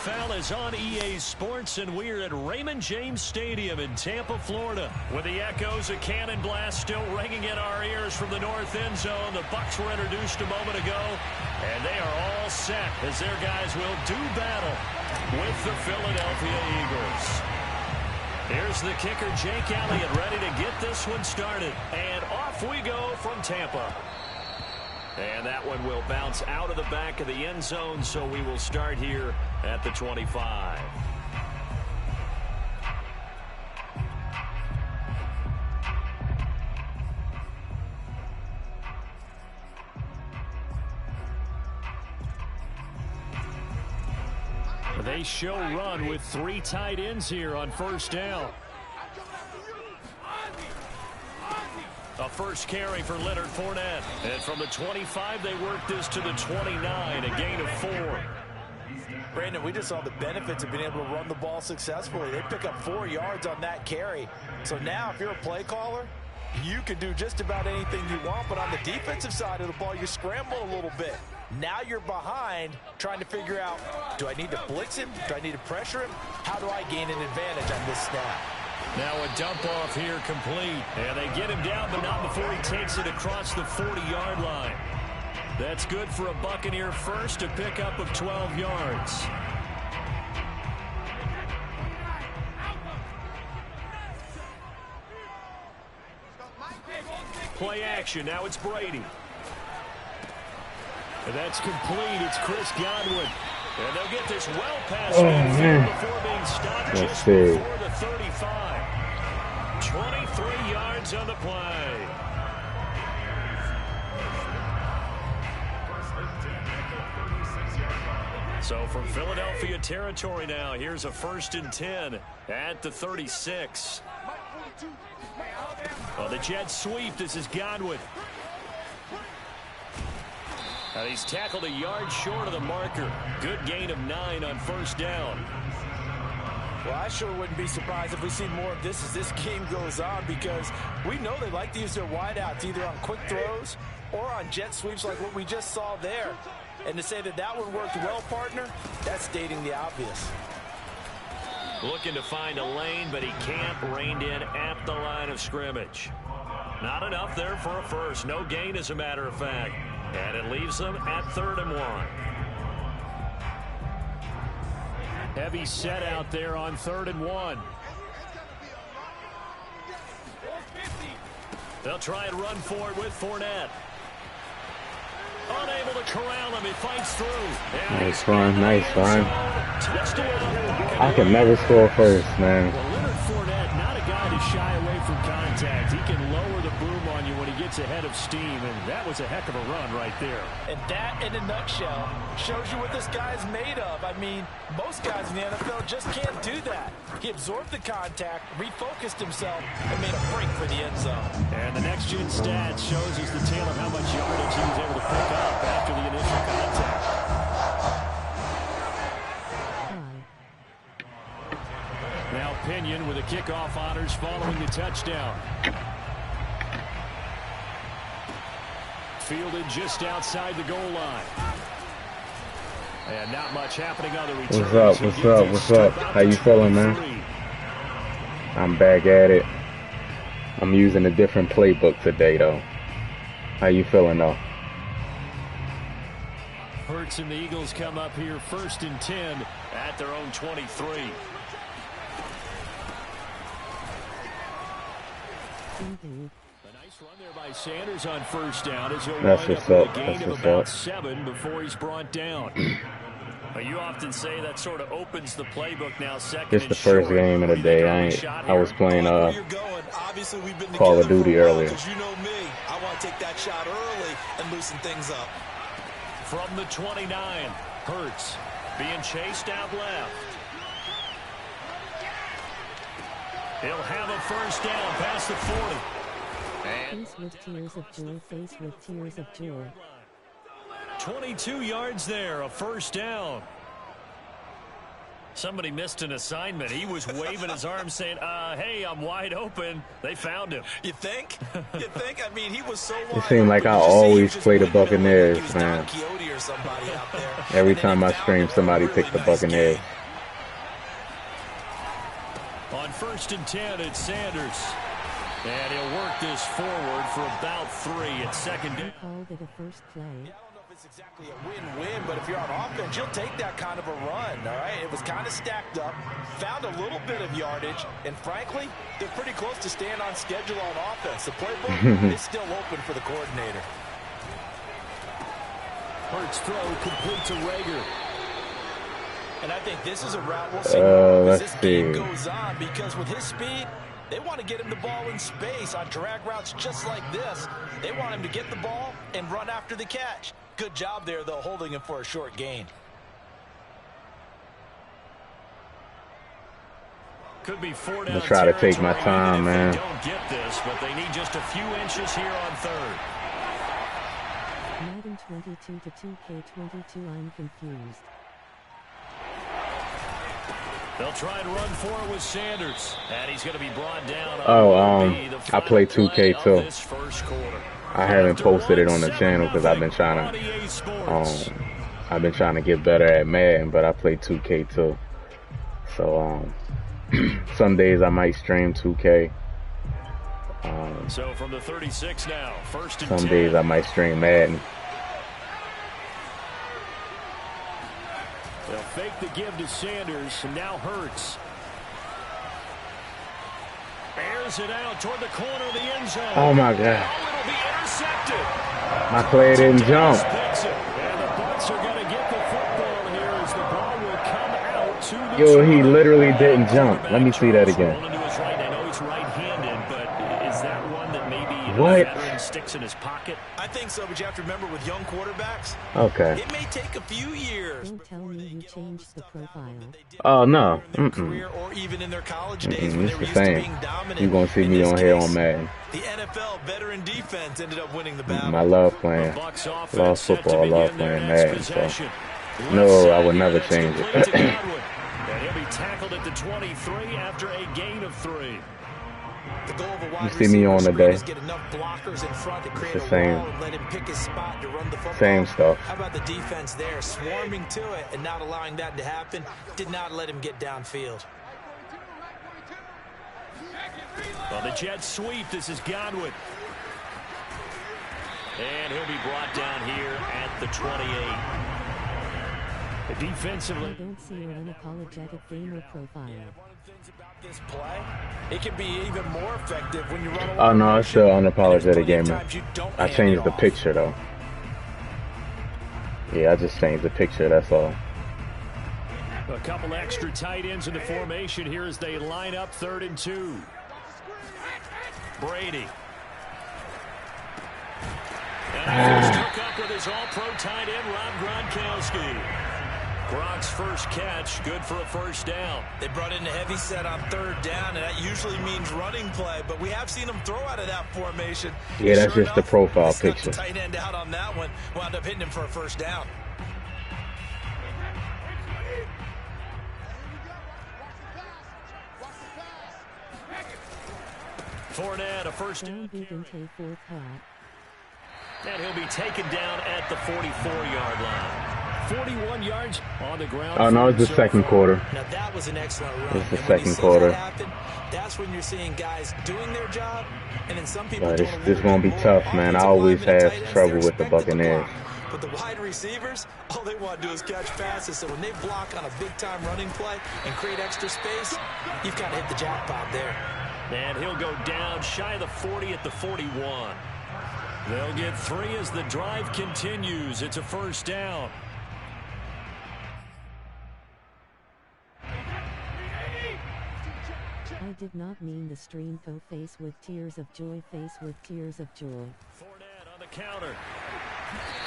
NFL is on EA Sports, and we're at Raymond James Stadium in Tampa, Florida. With the echoes of Cannon Blast still ringing in our ears from the north end zone, the Bucs were introduced a moment ago, and they are all set as their guys will do battle with the Philadelphia Eagles. Here's the kicker, Jake Elliott, ready to get this one started. And off we go from Tampa. And that one will bounce out of the back of the end zone, so we will start here at the 25. They show run with 3 tight ends here on first down. A first carry for Leonard Fournette. And from the 25, they work this to the 29, a gain of 4. Brandon, we just saw the benefits of being able to run the ball successfully. They pick up 4 yards on that carry. So now if you're a play caller, you can do just about anything you want. But on the defensive side of the ball, you scramble a little bit. Now you're behind trying to figure out, do I need to blitz him? Do I need to pressure him? How do I gain an advantage on this snap? Now a dump off here complete. And they get him down, but not before he takes it across the 40-yard line. That's good for a Buccaneer first, a pickup of 12 yards. Play action. Now it's Brady. And that's complete. It's Chris Godwin. And they'll get this well past midfield before being stopped just before the 35. 23 yards on the play. So from Philadelphia territory now, here's a 1st and 10 at the 36. Well, the jet sweep. This is Godwin. And he's tackled a yard short of the marker. Good gain of 9 on first down. Well, I sure wouldn't be surprised if we see more of this as this game goes on, because we know they like to use their wideouts either on quick throws or on jet sweeps like what we just saw there. And to say that that one worked well, partner, that's stating the obvious. Looking to find a lane, but he can't. Reined in at the line of scrimmage. Not enough there for a first. No gain, as a matter of fact. And it leaves them at 3rd and 1. Heavy set out there on 3rd and 1. They'll try and run for it with Fournette. Unable to corral him. He fights through. Nice run, nice run. I can never score first, man. Well, Leonard Fournette, not a guy to shy away from contact. He can lower the boom on you when he gets ahead of steam, and that was a heck of a run right there. And that, in a nutshell, shows you what this guy's made of. I mean, most guys in the NFL just can't do that. He absorbed the contact, refocused himself, and made a break for the end zone. And the next-gen stats shows us the tale of how much yardage he was able to pick up after the initial contact. Now Pinion with the kickoff honors following the touchdown. Fielded just outside the goal line. And not much happening on the return. What's up? What's up? What's up? How you feeling, man? I'm back at it. I'm using a different playbook today, though. How you feeling, though? Hurts and the Eagles come up here 1st and 10 at their own 23. A nice run there by Sanders on first down as he'll wind up with a gain of about 7 before he's brought down. You often say that sort of opens the playbook now. It's the first game of the day. I was playing Call of Duty earlier. You know me. I want to take that shot early and loosen things up. From the 29, Hurts being chased out left. He'll have a first down past the 40. Face with tears of joy, face with tears of joy. 22 yards there, a first down. Somebody missed an assignment. He was waving his arms saying, hey, I'm wide open. They found him. You think? You think? I mean, he was so wide It seemed like I always play the Buccaneers, man. Every time I stream, somebody picked the Buccaneers. On 1st and 10, it's Sanders. And he'll work this forward for about 3 at second down. Called it a first play. I don't know if it's exactly a win-win, but if you're on offense, you'll take that kind of a run, all right? It was kind of stacked up, found a little bit of yardage, and frankly, they're pretty close to staying on schedule on offense. The playbook is still open for the coordinator. Hurts throw complete to Rager. And I think this is a route we'll see as this game see. goes on, because with his speed, they want to get him the ball in space on drag routes just like this. They want him to get the ball and run after the catch. Good job there, though, holding him for a short gain. Could be 4 down. I'm gonna try to take my time, man. They don't get this, but they need just a few inches here on 3rd. Madden 22 to 2K22. I'm confused. They'll try and run for it with Sanders, and he's going to be brought down. I play 2K too. I haven't posted it on the channel because I've been trying to get better at Madden, but I play 2K too. So some days I might stream 2K. So from the 36 now, 1st and 10. Some days I might stream Madden. They'll fake the give to Sanders, and now Hurts. Airs it out toward the corner of the end zone. Oh my God. Oh, it'll be intercepted. My player didn't jump. And the Bucs are going to get the football here as the ball will come out to the Yo, he literally didn't jump. Let me see that again. Rolling to his right. I know he's right-handed, but is that one that maybe What? a veteran sticks in his pocket? I think so, but you have to remember with young quarterbacks, Okay. it may take a few years. Don't tell me you changed the profile. Oh no. Career or even in their college days when they It's were the used to same. being dominant. You're gonna see In me this on here case, on Madden. The NFL veteran defense ended up winning the battle. I love playing. Love football. Love playing Madden. So no, I would never change it. And he'll be tackled at the 23 after a gain of 3. The goal of a wide You see me on the day. is get enough blockers in front to create the a same. wall and let him pick his spot to run the football. Same stuff. How about the defense there, swarming to it and not allowing that to happen? Did not let him get downfield. Well, the jet sweep. This is Godwin. And he'll be brought down here at the 28. Defensively. I don't see your unapologetic gamer profile. This play, it can be even more effective when you run. Oh no, it's still unapologetic gamer. I changed the picture though. Yeah, I just changed the picture. That's all. A couple extra tight ends in the formation here as they line up 3rd and 2. Brady. And he took up with his all-pro tight end, Rob Gronkowski. Gronk's first catch, good for a 1st down. They brought in a heavy set on 3rd down, and that usually means running play, but we have seen them throw out of that formation. Yeah, that's Sure just the enough, profile they snuck picture. the tight end out on that one, wound up hitting him for a 1st down. Fournette, a 1st down. And he'll be taken down at the 44-yard line. 41 yards on the ground. Oh no, it's the second quarter. Now that was an excellent run. It's the And when you second see quarter. that happen, that's when you're seeing guys doing their job, and then some people. But doing it's a just little gonna be bit tough, more. man. I Offensive always linemen and have tight ends, trouble they're with the expected to Buccaneers. block. But the wide receivers, all they want to do is catch passes. So when they block on a big-time running play and create extra space, you've kind of hit the jackpot there. And he'll go down shy of the 40 at the 41. They'll get 3 as the drive continues. It's a 1st down. I did not mean the stream co face with tears of joy, face with tears of joy. Fournette on the counter.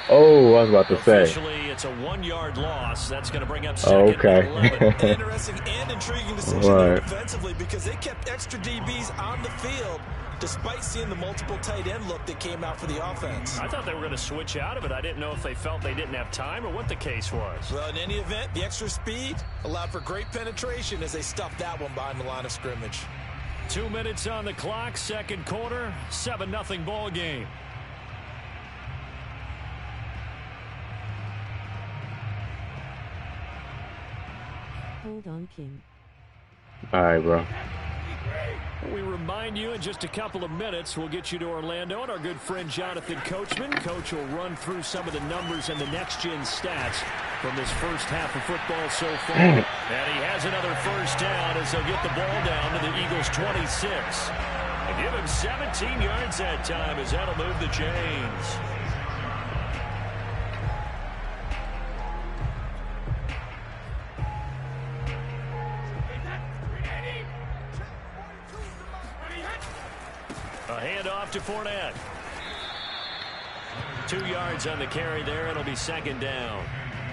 Oh, I was about to say. Officially, it's a 1-yard loss. That's going to bring up Oh, second and okay. 11. An interesting and intriguing decision there defensively because they kept extra DBs on the field despite seeing the multiple tight end look that came out for the offense. I thought they were going to switch out of it. I didn't know if they felt they didn't have time or what the case was. Well, in any event, the extra speed allowed for great penetration as they stuffed that one behind the line of scrimmage. 2 minutes on the clock, second quarter, 7-0 ball game. Hold on, King. All right, bro. We remind you in just a couple of minutes, we'll get you to Orlando and our good friend Jonathan Coachman. Coach will run through some of the numbers and the next-gen stats from this first half of football so far. And he has another first down as they'll get the ball down to the Eagles' 26. And give him 17 yards that time as that'll move the chains. A handoff to Fournette. 2 yards on the carry there. It'll be second down.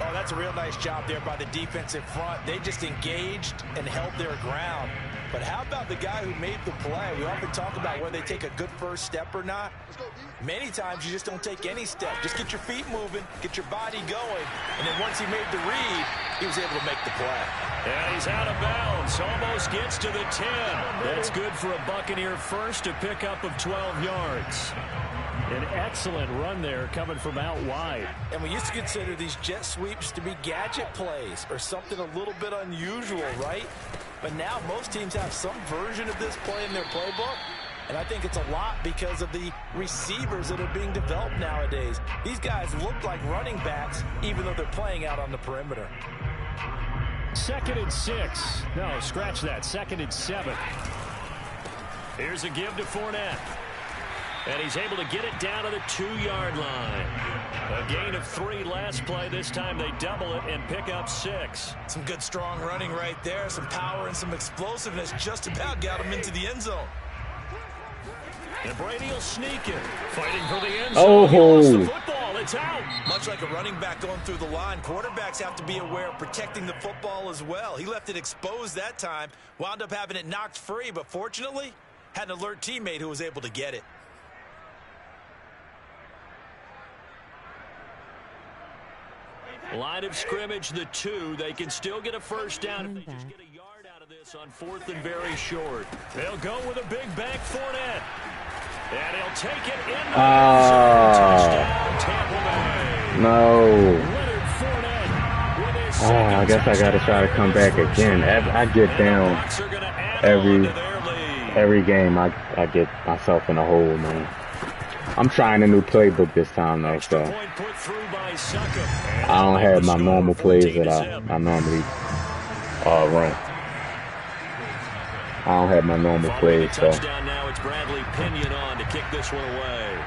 Oh, that's a real nice job there by the defensive front. They just engaged and held their ground. But how about the guy who made the play? We often talk about whether they take a good first step or not. Many times you just don't take any step. Just get your feet moving, get your body going, and then once he made the read, he was able to make the play. And he's out of bounds. Almost gets to the 10. That's good for a Buccaneer first, a pickup of 12 yards. An excellent run there coming from out wide. And we used to consider these jet sweeps to be gadget plays or something a little bit unusual, right? But now most teams have some version of this play in their playbook. And I think it's a lot because of the receivers that are being developed nowadays. These guys look like running backs even though they're playing out on the perimeter. 2nd and 6. No, scratch that. 2nd and 7. Here's a give to Fournette. And he's able to get it down to the 2-yard line. A gain of 3 last play. This time they double it and pick up 6. Some good strong running right there. Some power and some explosiveness just about got him into the end zone. And Brady will sneak it. Fighting for the end zone. He lost the football. It's out. Much like a running back going through the line, quarterbacks have to be aware of protecting the football as well. He left it exposed that time. Wound up having it knocked free, but fortunately, had an alert teammate who was able to get it. Line of scrimmage, the 2. They can still get a first down if they just get a yard out of this on 4th and very short. They'll go with a big bank Fournette. And he'll take it in the end zone. Touchdown, Tampa Bay. No. Leonard Fournette with his I guess I got to try to come back again. I get down every game. I get myself in a hole, man. I'm trying a new playbook this time, though, so I don't have my normal plays that I normally run. I don't have my normal plays, so. Touchdown now. It's Bradley Pinion on to kick this one away.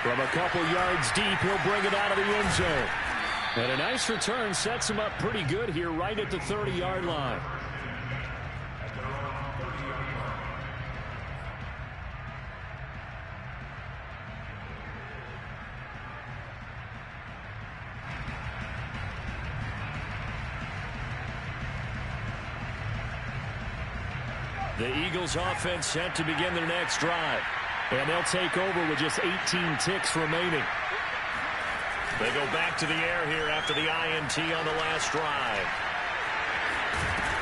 From a couple yards deep, he'll bring it out of the end zone. And a nice return sets him up pretty good here right at the 30-yard line. The Eagles offense set to begin their next drive. And they'll take over with just 18 ticks remaining. They go back to the air here after the INT on the last drive.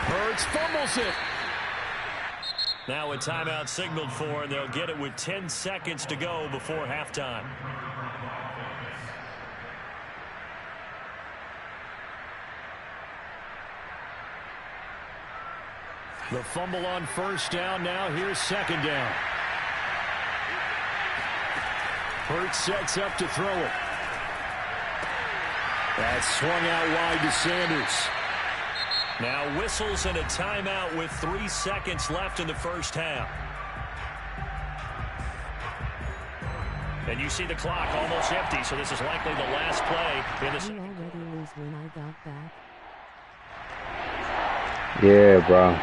Hurts fumbles it. Now a timeout signaled for, and they'll get it with 10 seconds to go before halftime. The fumble on first down. Now here's second down. Hurts sets up to throw it. That's swung out wide to Sanders. Now whistles and a timeout with 3 seconds left in the first half. And you see the clock almost empty, so this is likely the last play in the second. Did you already lose when I got back? Yeah, bro.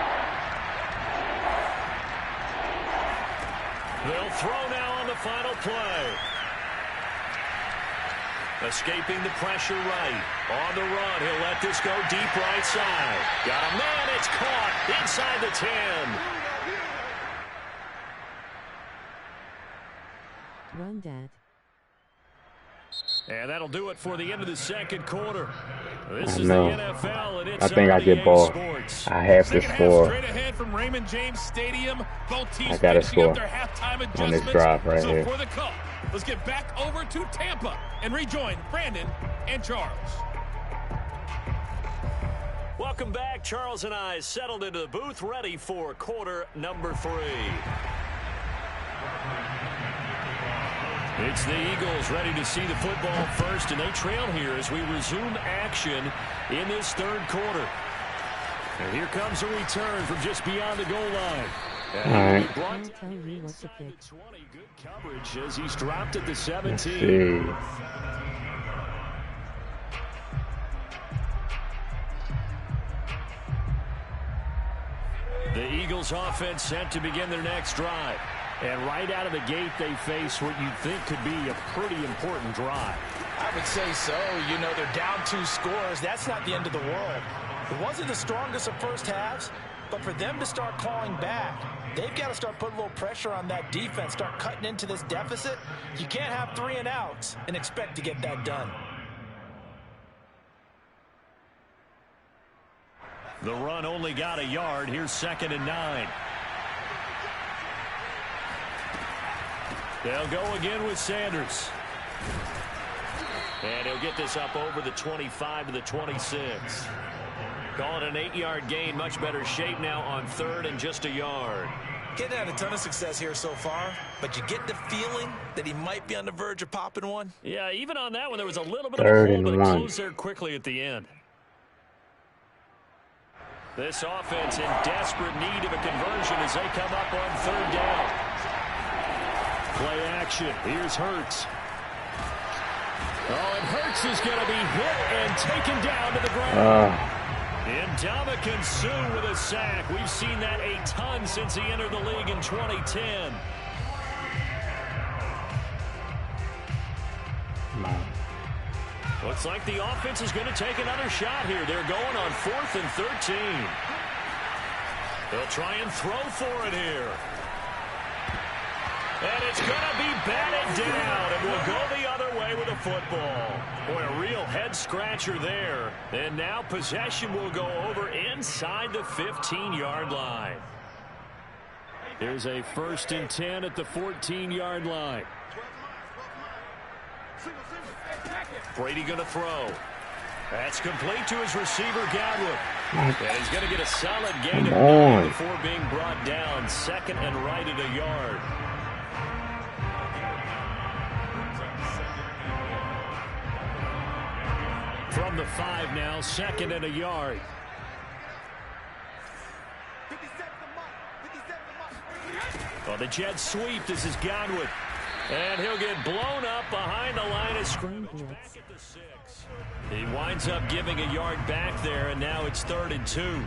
They'll throw now on the the final play. Escaping the pressure right. On the run, he'll let this go deep right side. Got a man, it's caught inside the 10. Run, Dad. And that'll do it for the end of the second quarter. This is the NFL, and it's I think I get ball. I have to score. Straight ahead from Raymond James Stadium. Both teams I gotta finishing up score their halftime on adjustments. this drive right so here. for the cup, let's get back over to Tampa and rejoin Brandon and Charles. Welcome back. Charles and I settled into the booth, ready for quarter number 3. It's the Eagles ready to see the football first, and they trail here as we resume action in this third quarter. And here comes a return from just beyond the goal line. All right. I'll tell you what to pick. Good coverage as he's dropped at the 17. Let's see. The Eagles offense set to begin their next drive. And right out of the gate, they face what you'd think could be a pretty important drive. I would say so. You know, they're down 2 scores. That's not the end of the world. It wasn't the strongest of first halves, but for them to start clawing back, they've got to start putting a little pressure on that defense, start cutting into this deficit. You can't have 3 and outs and expect to get that done. The run only got a yard. Here's 2nd and 9. They'll go again with Sanders. And he'll get this up over the 25 to the 26. Call it an 8-yard gain. Much better shape now on 3rd and just a yard. Getting had a ton of success here so far, but you get the feeling that he might be on the verge of popping one. Yeah, even on that one, there was a little bit of 3rd a hole, and but it 1. closed there quickly at the end. This offense in desperate need of a conversion as they come up on 3rd down. Play action. Here's Hurts. Oh, and Hurts is going to be hit and taken down to the ground. And Ndamukong Suh with a sack. We've seen that a ton since he entered the league in 2010. Looks like the offense is going to take another shot here. They're going on 4th and 13. They'll try and throw for it here. And it's going to be batted down, and we'll go the other way with the football. Boy, a real head-scratcher there. And now possession will go over inside the 15-yard line. Here's a 1st and 10 at the 14-yard line. Brady going to throw. That's complete to his receiver, Godwin. And he's going to get a solid gain of 9 before being brought down. 2nd and right at a yard. From the 5 now, 2nd and a yard. Oh, the jet sweep. This is Godwin. And he'll get blown up behind the line of scrimmage. He winds up giving a yard back there, and now it's 3rd and 2.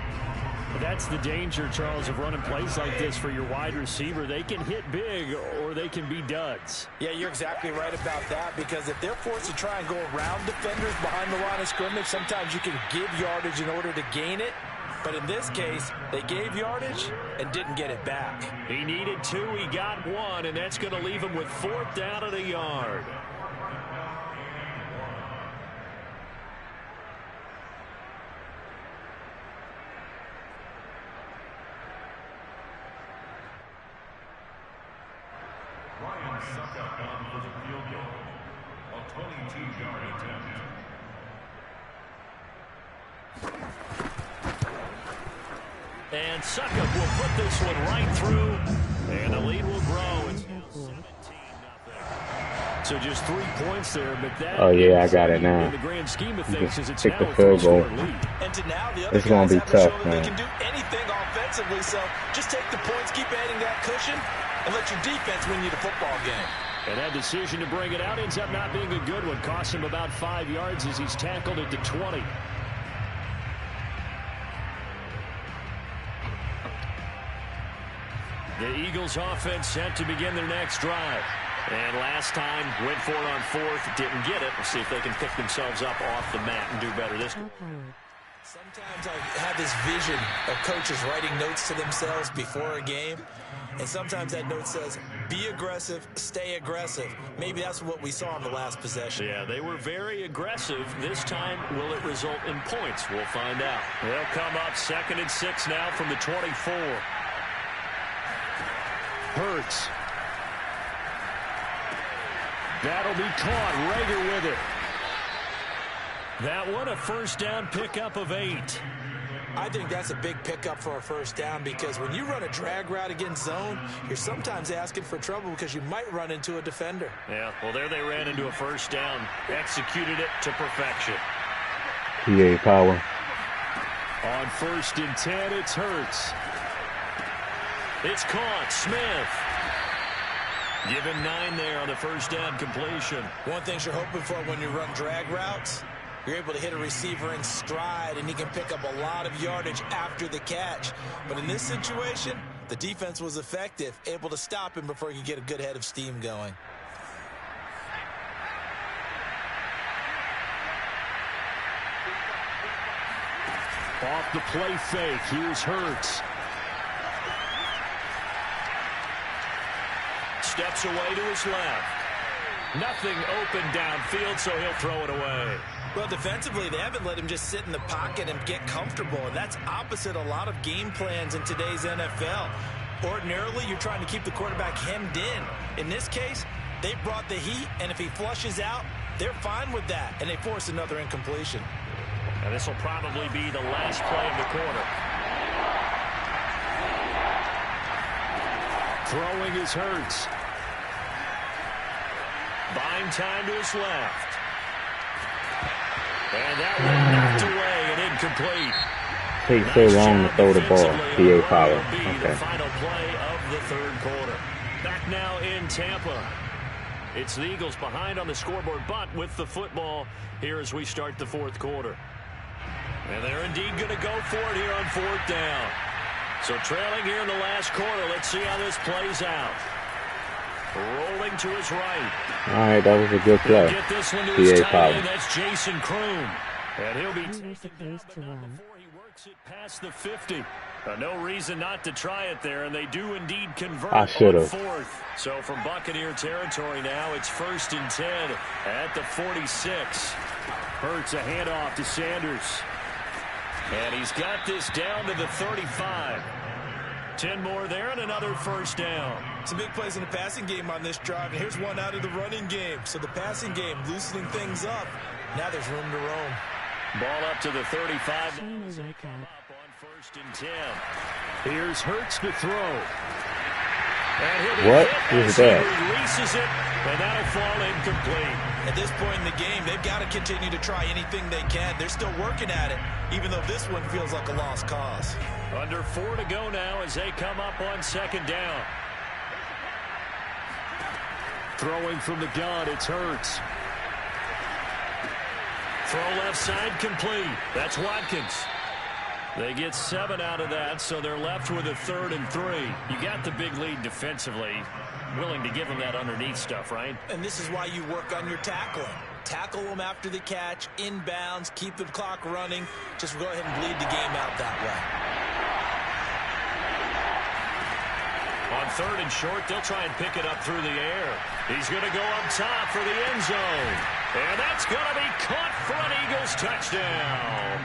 But that's the danger, Charles, of running plays like this for your wide receiver. They can hit big or they can be duds. Yeah, you're exactly right about that, because if they're forced to try and go around defenders behind the line of scrimmage, sometimes you can give yardage in order to gain it. But in this case, they gave yardage and didn't get it back. He needed 2, he got 1, and that's going to leave him with 4th down at a yard. Ryan Suckup on for the field goal. A 22-yard attempt. And Suckup will put this one right through, and the lead will grow. It's now 17-0. So just 3 points there, but that I got it now. In the grand scheme of things, it's Kick now the a field goal. 3-score lead. And to now, the other It's gonna guys be haven't tough, shown that man. they can do anything offensively. So just take the points, keep adding that cushion, and let your defense win you the football game. And that decision to bring it out ends up not being a good one. Cost him about 5 yards as he's tackled at the 20. The Eagles offense set to begin their next drive. And last time, went for it on fourth, didn't get it. We'll see if they can pick themselves up off the mat and do better this time. Sometimes I have this vision of coaches writing notes to themselves before a game, and sometimes that note says, be aggressive, stay aggressive. Maybe that's what we saw in the last possession. Yeah, they were very aggressive. This time, will it result in points? We'll find out. They'll come up 2nd and 6 now from the 24. Hurts. That'll be caught. Rager with it. That one, a first down pickup of 8. I think that's a big pickup for a first down because when you run a drag route against zone, you're sometimes asking for trouble because you might run into a defender. Yeah, well, there they ran into a first down. Executed it to perfection. PA power. On 1st and 10, it's Hurts. It's caught. Smith. Given 9 there on the first down completion. One thing you're hoping for when you run drag routes, you're able to hit a receiver in stride, and he can pick up a lot of yardage after the catch. But in this situation, the defense was effective, able to stop him before he could get a good head of steam going. Off the play fake, here's Hurts. Steps away to his left. Nothing open downfield, so he'll throw it away. Well, defensively, they haven't let him just sit in the pocket and get comfortable, and that's opposite a lot of game plans in today's NFL. Ordinarily, you're trying to keep the quarterback hemmed in. In this case, they brought the heat, and if he flushes out, they're fine with that, and they force another incompletion. And this will probably be the last play of the quarter. Throwing his Hurts. Buying time to his left. And that one knocked away and incomplete. Takes so long to throw the ball. PA power. Okay. The final play of the 3rd quarter. Back now in Tampa. It's the Eagles behind on the scoreboard, but with the football here as we start the 4th quarter. And they're indeed going to go for it here on 4th down. So trailing here in the last quarter. Let's see how this plays out. Rolling to his right. All right, that was a good play. Get this one to his PA tight power. end. That's Jason Kroom. And he'll be supposed to run. before he works it past the 50. No reason not to try it there, and they do indeed convert I on should've. 4th. So from Buccaneer territory now, it's 1st and 10 at the 46. Hurts a handoff to Sanders. And he's got this down to the 35. 10 more there and another first down. Some big plays in the passing game on this drive, and here's one out of the running game. So the passing game loosening things up. Now there's room to roam. Ball up to the 35. Shane is okay. Up on 1st and 10. Here's Hurts to throw. And he'll be What hit is as he that? releases it, and that'll fall incomplete. At this point in the game, they've got to continue to try anything they can. They're still working at it, even though this one feels like a lost cause. Under 4 to go now as they come up on 2nd down. Throwing from the gun, it's Hurts. Throw left side complete. That's Watkins. They get 7 out of that, so they're left with a 3rd and 3. You got the big lead defensively. Willing to give them that underneath stuff, right? And this is why you work on your tackling. Tackle them after the catch, inbounds, keep the clock running. Just go ahead and bleed the game out that way. On 3rd and short, they'll try and pick it up through the air. He's going to go up top for the end zone. And that's going to be caught for an Eagles touchdown.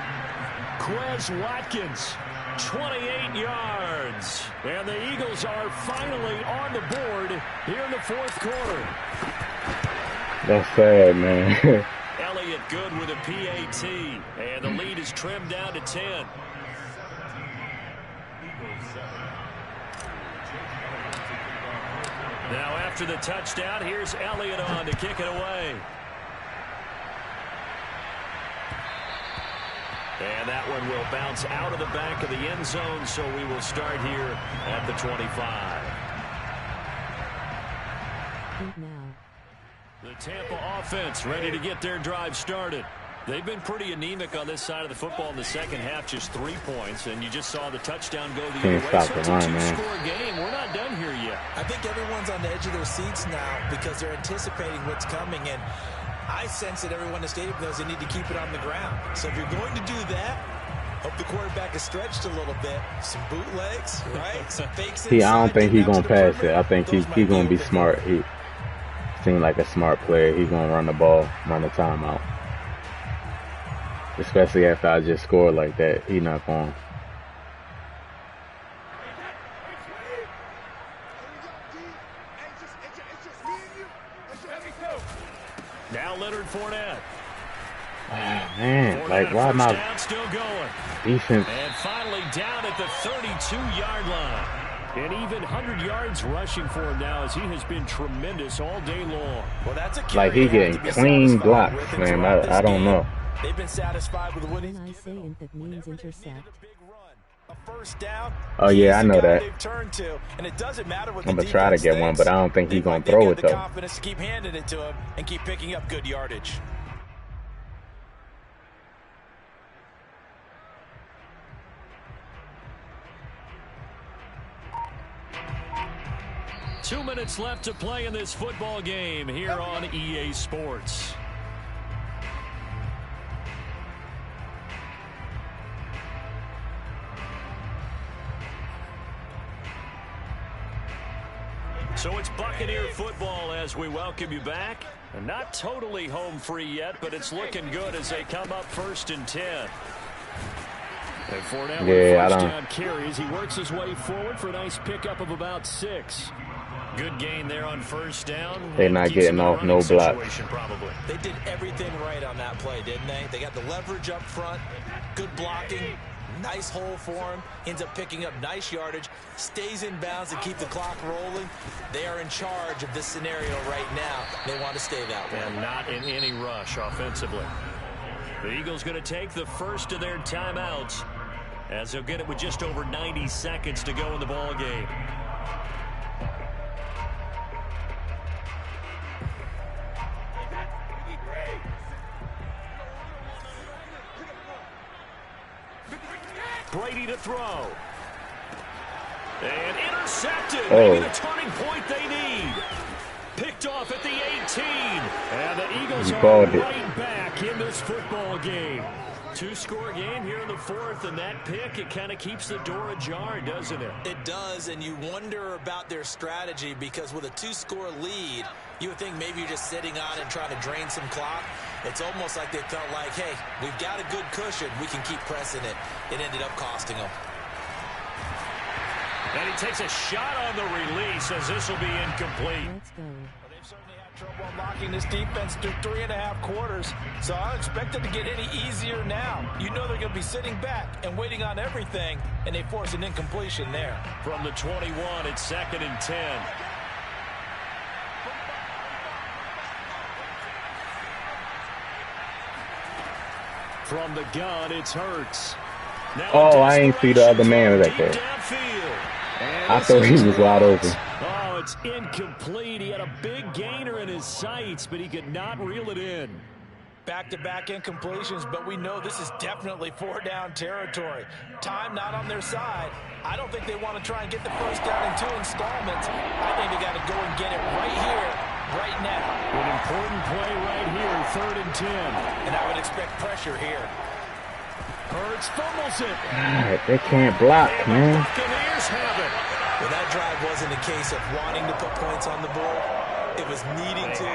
Quez Watkins, 28 yards. And the Eagles are finally on the board here in the 4th quarter. That's sad, man. Elliott good with a PAT. And the lead is trimmed down to 10. Now after the touchdown, here's Elliott on to kick it away. And that one will bounce out of the back of the end zone, so we will start here at the 25. And now, The Tampa offense ready to get their drive started. They've been pretty anemic on this side of the football in the second half, just 3 points, and you just saw the touchdown go the other way. Stop So the it's a run, man. two-score game. We're not done here yet. I think everyone's on the edge of their seats now because they're anticipating what's coming, and I sense that everyone in the stadium knows they need to keep it on the ground. So if you're going to do that, hope the quarterback is stretched a little bit. Some bootlegs, right? Some fakes inside. I don't think he's get gonna out to the pass it. perimeter. I think Those he might gonna be open. smart. He seemed like a smart player. He's gonna run the ball, run the timeout. Especially after I just scored like that, he not going. Now Leonard Fournette. Oh, man, like Fournette, why first not down, still going. defense? And finally down at the 32-yard line. And even 100 yards rushing for him now as he has been tremendous all day long. Well, that's a Like he getting clean blocks, man. I don't know. They've been satisfied with winning. When I say that means intercept. A first down. Oh yeah, I know He's the guy that. they've turned to, and it doesn't matter what I'm the gonna try to defense get one, but I don't think thinks. he's gonna They throw might it be able to though. get the confidence to keep handing it to him and keep picking up good yardage. Two minutes left to play in this football game here on EA Sports. So it's Buccaneer football as we welcome you back. And not totally home free yet, but it's looking good as they come up 1st and 10. And Fournette with I first don't. down carries. He works his way forward for a nice pickup of about 6. Good gain there on first down. They're not Keeps getting them in a off no running blocks. situation, probably. They did everything right on that play, didn't they? They got the leverage up front, good blocking, nice hole for him, ends up picking up nice yardage, stays in bounds to keep the clock rolling. They are in charge of this scenario right now. They want to stay that way. And not in any rush offensively. The Eagles going to take the first of their timeouts as they'll get it with just over 90 seconds to go in the ball game. Brady to throw. And intercepted. Oh. Maybe the turning point they need. Picked off at the 18. And the Eagles He are called it. right back in this football game. Two-score game here in the 4th, and that pick, it kind of keeps the door ajar, doesn't it? It does, and you wonder about their strategy because with a 2-score lead, you would think maybe you're just sitting on it and trying to drain some clock. It's almost like they felt like, hey, we've got a good cushion. We can keep pressing it. It ended up costing them. And he takes a shot on the release as this will be incomplete. Let's go. They've certainly had trouble unlocking this defense through 3.5 quarters, so I don't expect it to get any easier now. You know they're going to be sitting back and waiting on everything, and they force an incompletion there. From the 21, it's 2nd and 10. From the gun, it's Hurts. Now Oh, I ain't see the other man right there. I thought he was wide open. Oh, it's incomplete. He had a big gainer in his sights, but he could not reel it in. Back-to-back incompletions, but we know this is definitely 4-down territory. Time not on their side. I don't think they want to try and get the first down in 2 installments. I think they got to go and get it right here, right now. An important play right here, 3rd and 10. And I would expect pressure here. Hurts fumbles it. God, they can't block, man. Buccaneers have it. Well, that drive wasn't a case of wanting to put points on the board. It was needing to,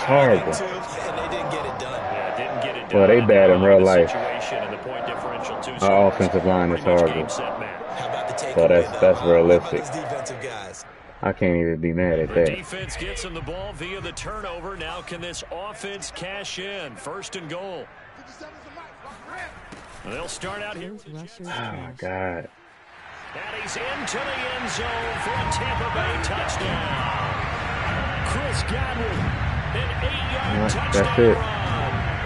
Horrible. having to, and they didn't get it done. Yeah, didn't get it done. Well, they bad in real life. Situation and the point differential too. Our offensive line is Pretty much horrible. game, set, match. How about the takeaway, So that's though? realistic. How about these defensive guys? I can't even be mad at The that. defense gets him the ball via the turnover. Now can this offense cash in? 1st and goal. They'll start out here. Here's Rushers Oh my Trash. God. And he's into the end zone for a Tampa Bay touchdown. Chris Godwin, an 8-yard touchdown That's it. run.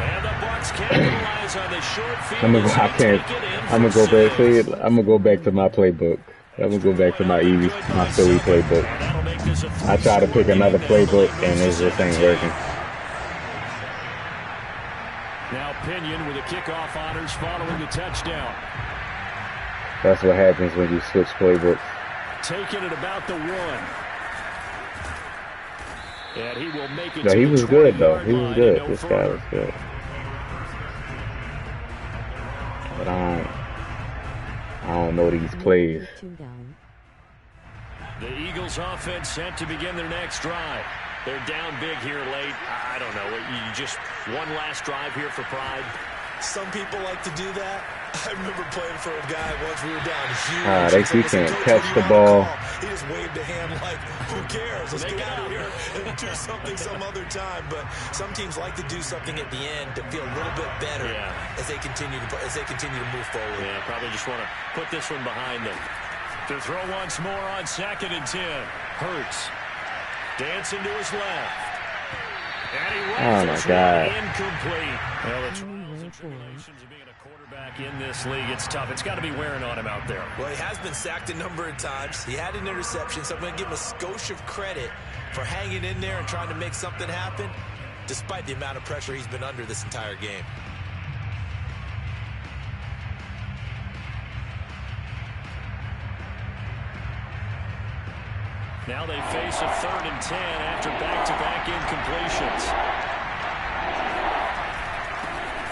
And the Bucs capitalize on the short field. I'm gonna go. as I they can't. take it in I'm gonna for go back. 6. See, I'm gonna go back to my playbook. I'm gonna go back to my Philly playbook. That'll make this a I try to pick another three-score game playbook now. and it just ain't working. Now Pinion with the kickoff honors following the touchdown. That's what happens when you switch playbooks. Taking it about the 1. And he will make it No, to he the was good, though. 20-yard He was line good. and no This guy further. was good. But I don't know these plays. The Eagles offense set to begin their next drive. They're down big here late. I don't know. You just one last drive here for pride. Some people like to do that. I remember playing for a guy once. We were down huge. They can't catch the ball. He just waved a hand like, who cares? Let's get out of here and do something some other time. But some teams like to do something at the end to feel a little bit better as they continue to move forward. Yeah, probably just want to put this one behind them. To throw once more on 2nd and 10. Hurts. Dancing to his left. And he runs incomplete. Well, it's tribulations of being a quarterback in this league. It's tough. It's got to be wearing on him out there. Well, he has been sacked a number of times. He had an interception, so I'm going to give him a skosh of credit for hanging in there and trying to make something happen, despite the amount of pressure he's been under this entire game. Now they face a 3rd and 10 after back-to-back incompletions.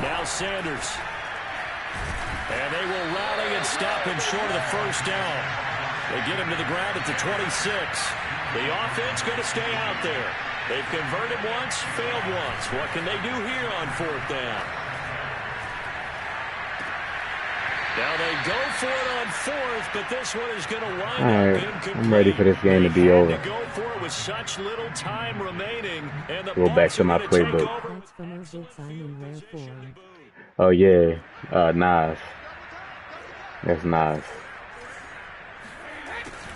Now Sanders. And they will rally and stop him short of the first down. They get him to the ground at the 26. The offense going to stay out there. They've converted once, failed once. What can they do here on 4th down? Now they go for it on 4th, but this one is going to wind up incomplete. I'm ready for this game to be over. To go for it with such little time remaining, and the Go back to my playbook. That's from our good Simon Rare Form. Oh yeah, Nas. That's Nas.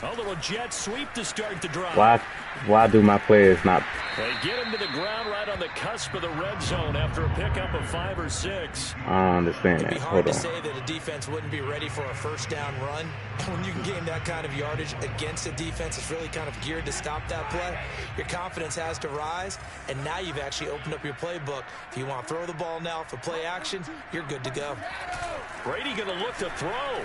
A little jet sweep to start the drive. Why do my players not? They get him to the ground right on the cusp of the red zone after a pickup of 5 or 6. I don't understand It'd that. be hard to say that a defense wouldn't be ready for a first down run. When you can gain that kind of yardage against a defense that's really kind of geared to stop that play, your confidence has to rise, and now you've actually opened up your playbook. If you want to throw the ball now for play action, you're good to go. Brady going to look to throw.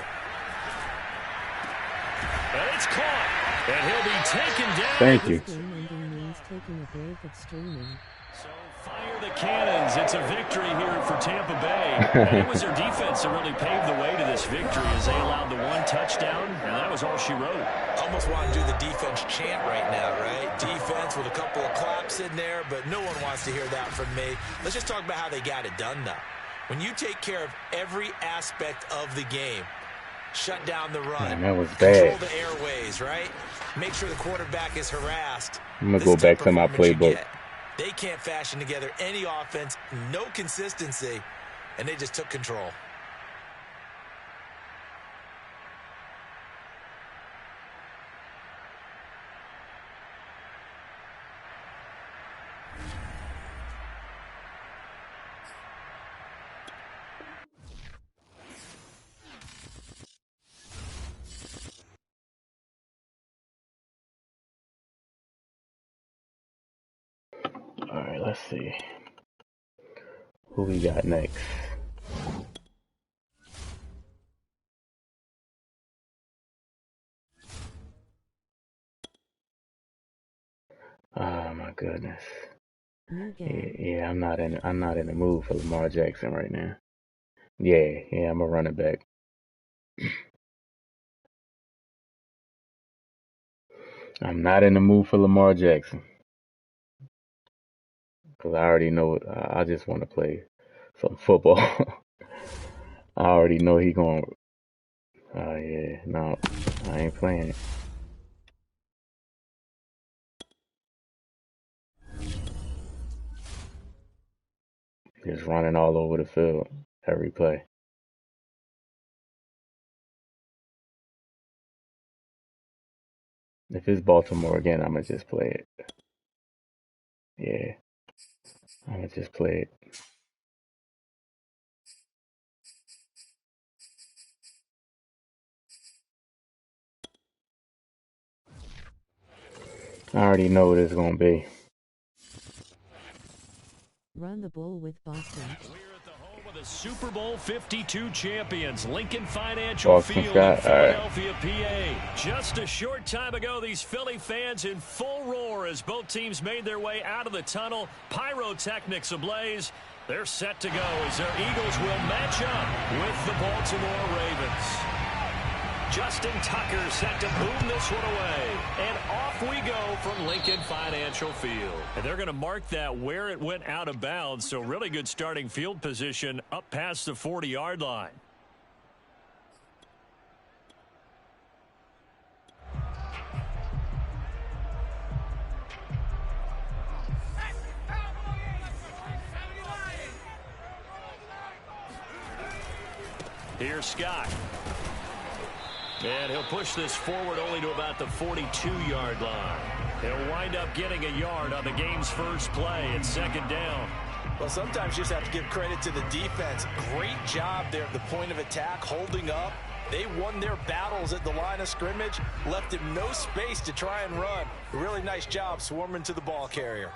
And it's caught. And he'll be taken down. Thank you. So fire the cannons. It's a victory here for Tampa Bay. And it was their defense that really paved the way to this victory as they allowed the 1 touchdown, and that was all she wrote. Almost want to do the defense chant right now, right? Defense with a couple of claps in there, but no one wants to hear that from me. Let's just talk about how they got it done, though. When you take care of every aspect of the game, shut down the run. Man, that was bad. Control the airways, right? Make sure the quarterback is harassed. I'm going to go back to my playbook. They can't fashion together any offense, no consistency, and they just took control. All right, let's see. Who we got next? Oh my goodness. Yeah, I'm not in the mood for Lamar Jackson right now. Yeah, I'm a running back. I'm not in the mood for Lamar Jackson. Because I already know I just want to play some football. I already know he going to... Oh, yeah. No, I ain't playing it. Just running all over the field every play. If it's Baltimore again, I'm going to just play it. Yeah. I'm going to just play it. I already know what it's going to be. Run the ball with Boston. We're at the The Super Bowl 52 champions, Lincoln Financial Boston Field shot. in Philadelphia, PA. Just a short time ago, these Philly fans in full roar as both teams made their way out of the tunnel. Pyrotechnics ablaze. They're set to go as their Eagles will match up with the Baltimore Ravens. Justin Tucker set to boom this one away. And off we go from Lincoln Financial Field. And they're going to mark that where it went out of bounds. So really good starting field position up past the 40-yard line. Here's Scott. And he'll push this forward only to about the 42-yard line. He'll wind up getting a yard on the game's first play. It's second down. Well, sometimes you just have to give credit to the defense. Great job there at the point of attack, holding up. They won their battles at the line of scrimmage, left him no space to try and run. A really nice job swarming to the ball carrier.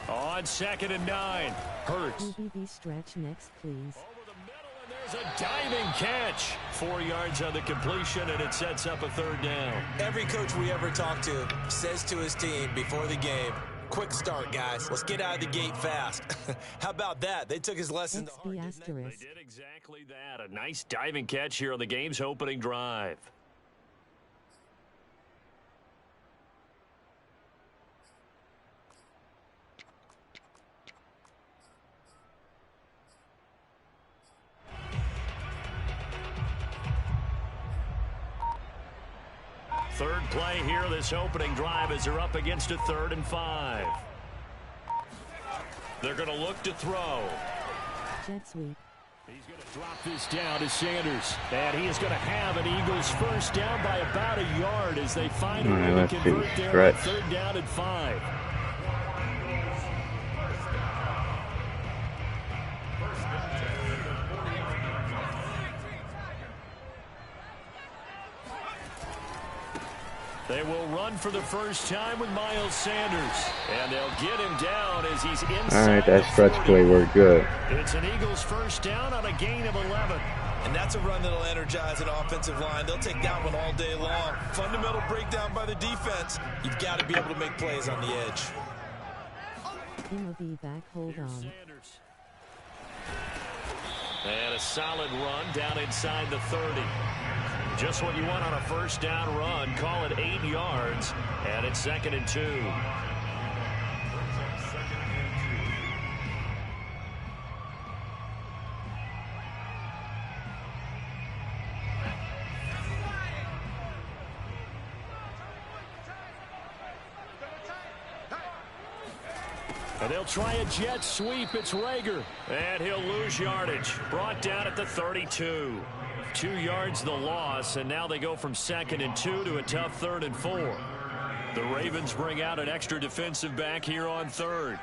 On 2nd and 9. Hurts. BBB stretch next, please. There's a diving catch. 4 yards on the completion, and it sets up a third down. Every coach we ever talk to says to his team before the game, quick start, guys. Let's get out of the gate fast. How about that? They took his lesson to heart, didn't they? They did exactly that. A nice diving catch here on the game's opening drive. Third play here, this opening drive, as they're up against a 3rd and 5. They're going to look to throw. Jet sweep. He's going to drop this down to Sanders. And he is going to have an Eagles first down by about a yard as they find a way to convert there on 3rd down and 5. They will run for the first time with Miles Sanders. And they'll get him down as he's inside. All right, that stretch play worked good. It's an Eagles first down on a gain of 11. And that's a run that'll energize an offensive line. They'll take that one all day long. Fundamental breakdown by the defense. You've got to be able to make plays on the edge. MOV back, hold on. And a solid run down inside the 30. Just what you want on a first down run. Call it 8 yards. And it's 2nd and 2. And they'll try a jet sweep. It's Rager. And he'll lose yardage. Brought down at the 32. 2 yards the loss, and now they go from 2nd and 2 to a tough 3rd and 4. The Ravens bring out an extra defensive back here on 3rd.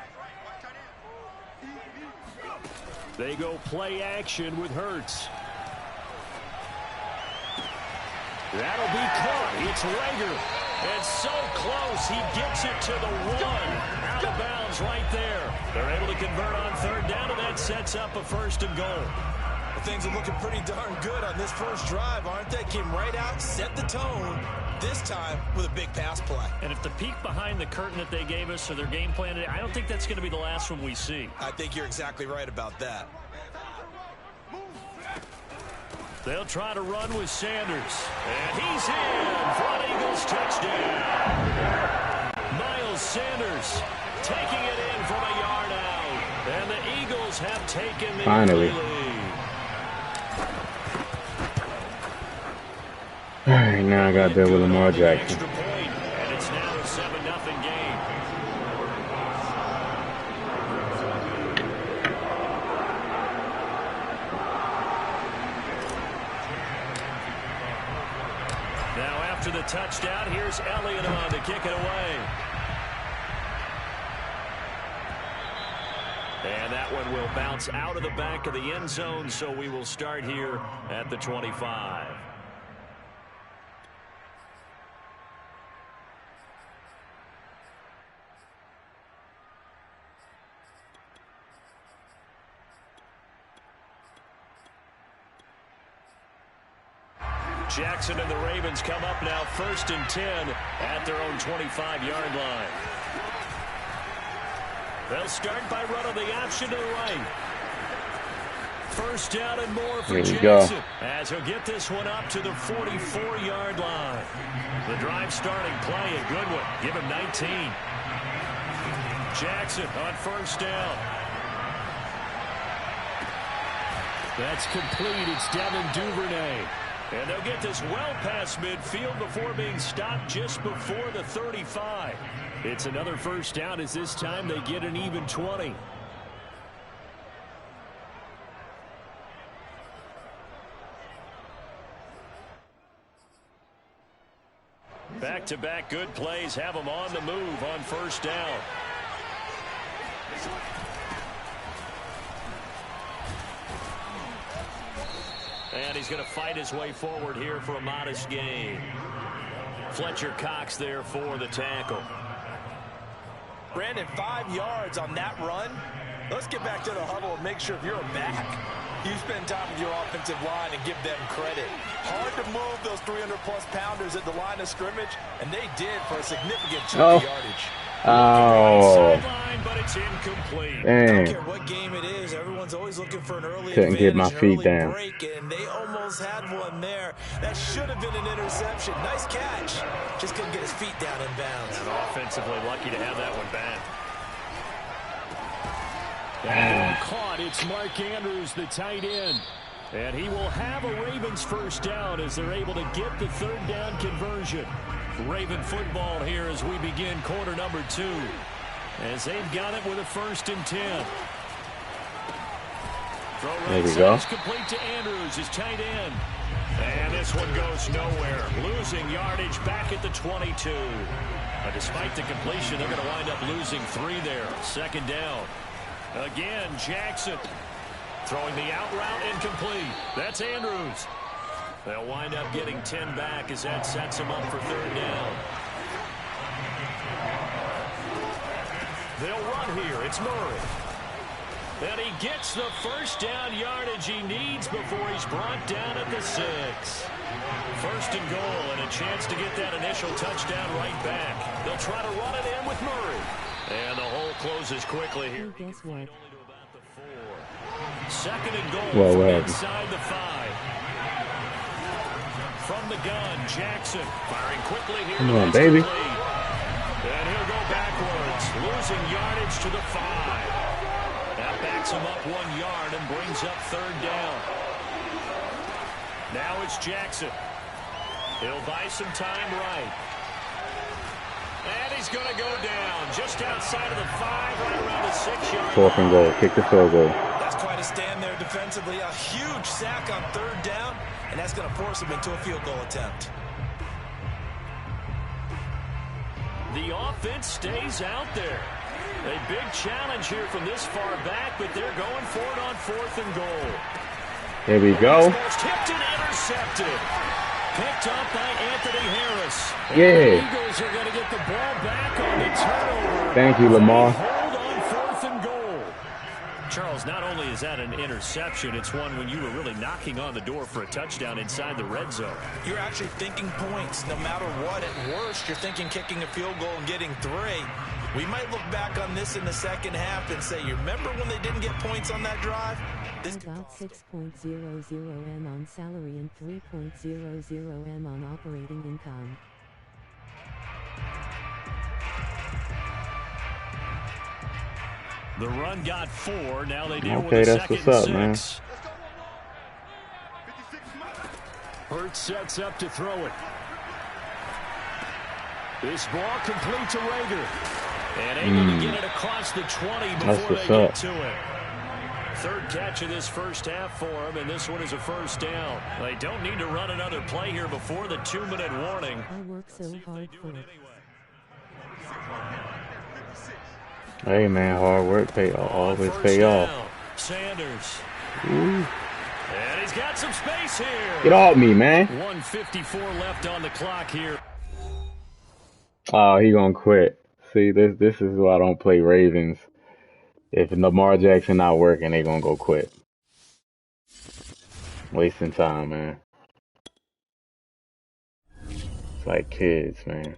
They go play action with Hurts. That'll be caught. It's Rager. And so close, he gets it to the 1. Out of bounds right there. They're able to convert on 3rd down, and that sets up a 1st and goal. Things are looking pretty darn good on this first drive, aren't they? Came right out, set the tone, this time with a big pass play. And if the peek behind the curtain that they gave us or their game plan, I don't think that's going to be the last one we see. I think you're exactly right about that. They'll try to run with Sanders. And he's in for an Eagles touchdown. Miles Sanders taking it in from a yard out. And the Eagles have taken the Finally. lead. All right, now I got to deal with Lamar Jackson. Extra point, and it's now a 7-0 game. Now after the touchdown, here's Elliott on to kick it away. And that one will bounce out of the back of the end zone, so we will start here at the 25. Jackson and the Ravens come up now 1st and 10 at their own 25-yard line. They'll start by running the option to the right. 1st down and more for Jackson as he'll get this one up to the 44-yard line. The drive starting play, a good one. Give him 19. Jackson on 1st down. That's complete. It's Devin Duvernay. And they'll get this well past midfield before being stopped just before the 35. It's another 1st down as this time they get an even 20. Back-to-back good plays have them on the move on 1st down. And he's going to fight his way forward here for a modest gain. Fletcher Cox there for the tackle. Brandon, 5 yards on that run. Let's get back to the huddle and make sure if you're a back, you spend time with your offensive line and give them credit. Hard to move those 300-plus pounders at the line of scrimmage, and they did for a significant chunk of yardage. Oh. Sideline, but it's incomplete. I don't care what game it is. Everyone's always looking for an early Couldn't get my feet early down. break, and they almost had one there. That should have been an interception. Nice catch. Just couldn't get his feet down in bounds. And offensively lucky to have that one back. And caught. It's Mark Andrews, the tight end. And he will have a Ravens 1st down as they're able to get the 3rd down conversion. Raven football here as we begin quarter number 2. As they've got it with a 1st and 10. Throw right side complete to Andrews, his tight end. And this one goes nowhere. Losing yardage back at the 22. But despite the completion, they're going to wind up losing 3 there. 2nd down. Again, Jackson throwing the out route incomplete. That's Andrews. They'll wind up getting 10 back as that sets them up for 3rd down. They'll run here. It's Murray. And he gets the 1st down yardage he needs before he's brought down at the 6. 1st and goal and a chance to get that initial touchdown right back. They'll try to run it in with Murray. And the hole closes quickly here. Hey, guess what? 2nd and goal from inside the 5. From the gun, Jackson firing quickly here. Come on, baby. And he'll go backwards, losing yardage to the 5. That backs him up 1 yard and brings up 3rd down. Now it's Jackson. He'll buy some time right. And he's going to go down just outside of the 5, right around the 6-yard line. 4th and goal. Kick the field goal. That's quite a stand there defensively. A huge sack on 3rd down, and that's going to force him into a field goal attempt. The offense stays out there. A big challenge here from this far back, but they're going for it on 4th and goal. Here we go. Tipped and intercepted. Picked up by Anthony Harris. Yeah. The Eagles are going to get the ball back on the turnover. Thank you, Lamar. Hold on 4th and goal. Charles, not only is that an interception, it's one when you were really knocking on the door for a touchdown inside the red zone. You're actually thinking points no matter what. At worst, you're thinking kicking a field goal and getting 3. We might look back on this in the 2nd half and say, you remember when they didn't get points on that drive? I got 6.00 M on salary and 3.00 M on operating income. The run got 4. Now they deal with Okay, a that's 2nd what's up, and man. 6. Hurts sets up to throw it. This ball complete to Rager. And able to get it across the 20 before they get to it. 3rd catch of this 1st half for him, and this one is a 1st down. They don't need to run another play here before the 2-minute warning. I work so hard for it. Hey, man, hard work always pay off. Sanders. Ooh. And he's got some space here. Get off me, man. 1:54 left on the clock here. Oh, he gonna quit. See, this is why I don't play Ravens. If Lamar Jackson not working, they gonna go quit. Wasting time, man. It's like kids, man.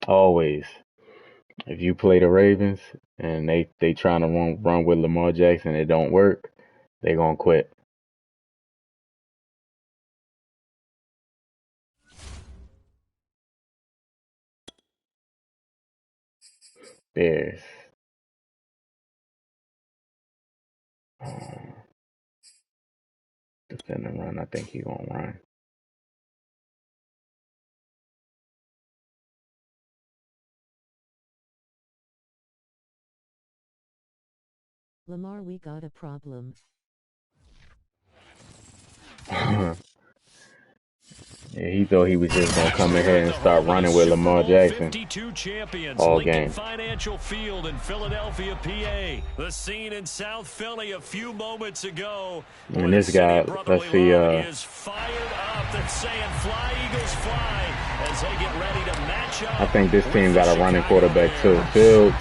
Always. If you play the Ravens and they trying to run with Lamar Jackson, it don't work, they gonna quit. Bears. Defend and run. I think he gonna run. Lamar, we got a problem. Yeah, he thought he was just gonna come in here and start running with Lamar Jackson 52 champions, all Lincoln game. Financial Field in Philadelphia, PA. The scene in South Philly a few moments ago. And this guy, let's see, is fired up. They're saying fly, Eagles fly, as they get ready to match up. I think this team got a running quarterback too. Fields.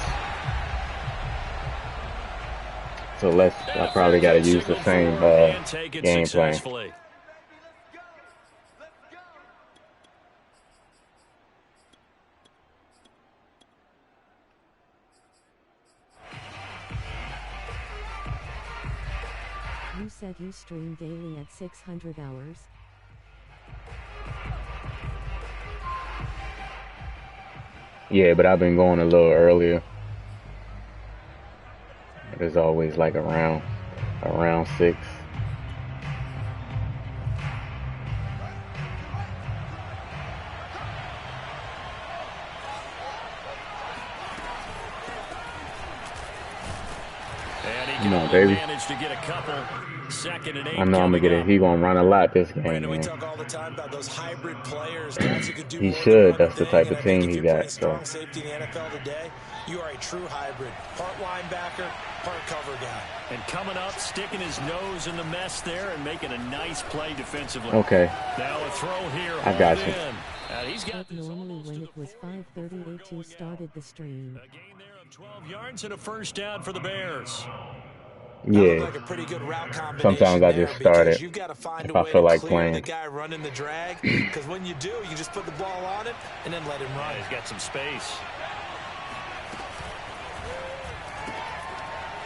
So I probably got to use the same game plan. You said you stream daily at 600 hours? Yeah, but I've been going a little earlier. It's always like around 6. Come on, baby. To get a couple. Second and 8 I know I'm gonna get it. He gonna run a lot this game, Brandon, we man. talk all the time about those hybrid players, guys who could do He more should. than one That's the thing, type and of I think team if he you're got, playing strong so. safety in the NFL today, you are a true hybrid. Part linebacker, part cover guy. And coming up, sticking his nose in the mess there and making a nice play defensively. Okay. Now a throw here. I got you. He's got But normally when it was 5:38 you started the stream. a gain there of 12 yards and a first down for the Bears. Yeah. Like a pretty good route combination. Sometimes I just start it you've got to find if a I way feel to like clear playing. the guy running the drag, because when you do, you just put the ball on it and then let him run. He's got some space.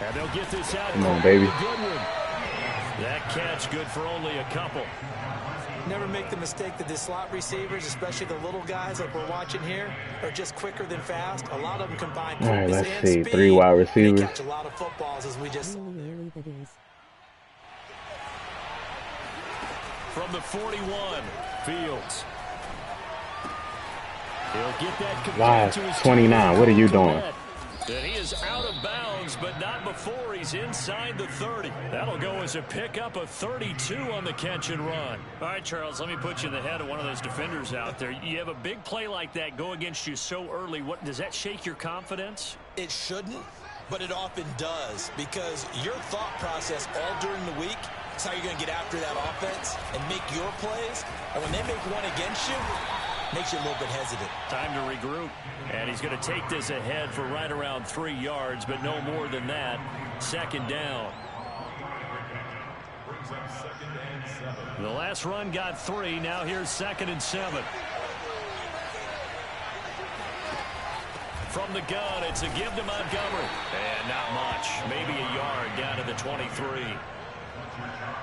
And they'll get this out. Come on, baby. Good one. That catch good for only a couple. Never make the mistake that the slot receivers, especially the little guys like we're watching here, are just quicker than fast. A lot of them combine quickness All right, let's and see. speed. 3 wide They receivers. catch a lot of footballs as we just... Really early that is. From the 41, Fields. He'll get that Live, to his 29. What are you doing? And he is out of bounds, but not before he's inside the 30. That'll go as a pickup of 32 on the catch and run. All right, Charles, let me put you in the head of one of those defenders out there. You have a big play like that go against you so early. What does that shake your confidence? It shouldn't, but it often does, because your thought process all during the week is how you're going to get after that offense and make your plays. And when they make one against you, makes you a little bit hesitant. Time to regroup. And he's going to take this ahead for right around 3 yards, but no more than that. Second down. The last run got 3. Now here's 2nd and 7. From the gun, it's a give to Montgomery. And not much. Maybe a yard down to the 23.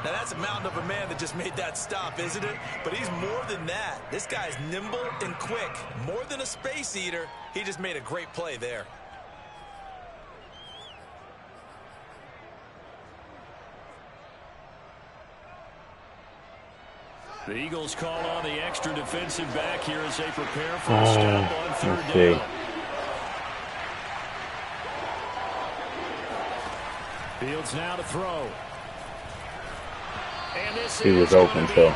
Now, that's a mountain of a man that just made that stop, isn't it? But he's more than that. This guy's nimble and quick. More than a space eater, he just made a great play there. The Eagles call on the extra defensive back here as they prepare for a stop on 3rd down. Fields now to throw. He was open, so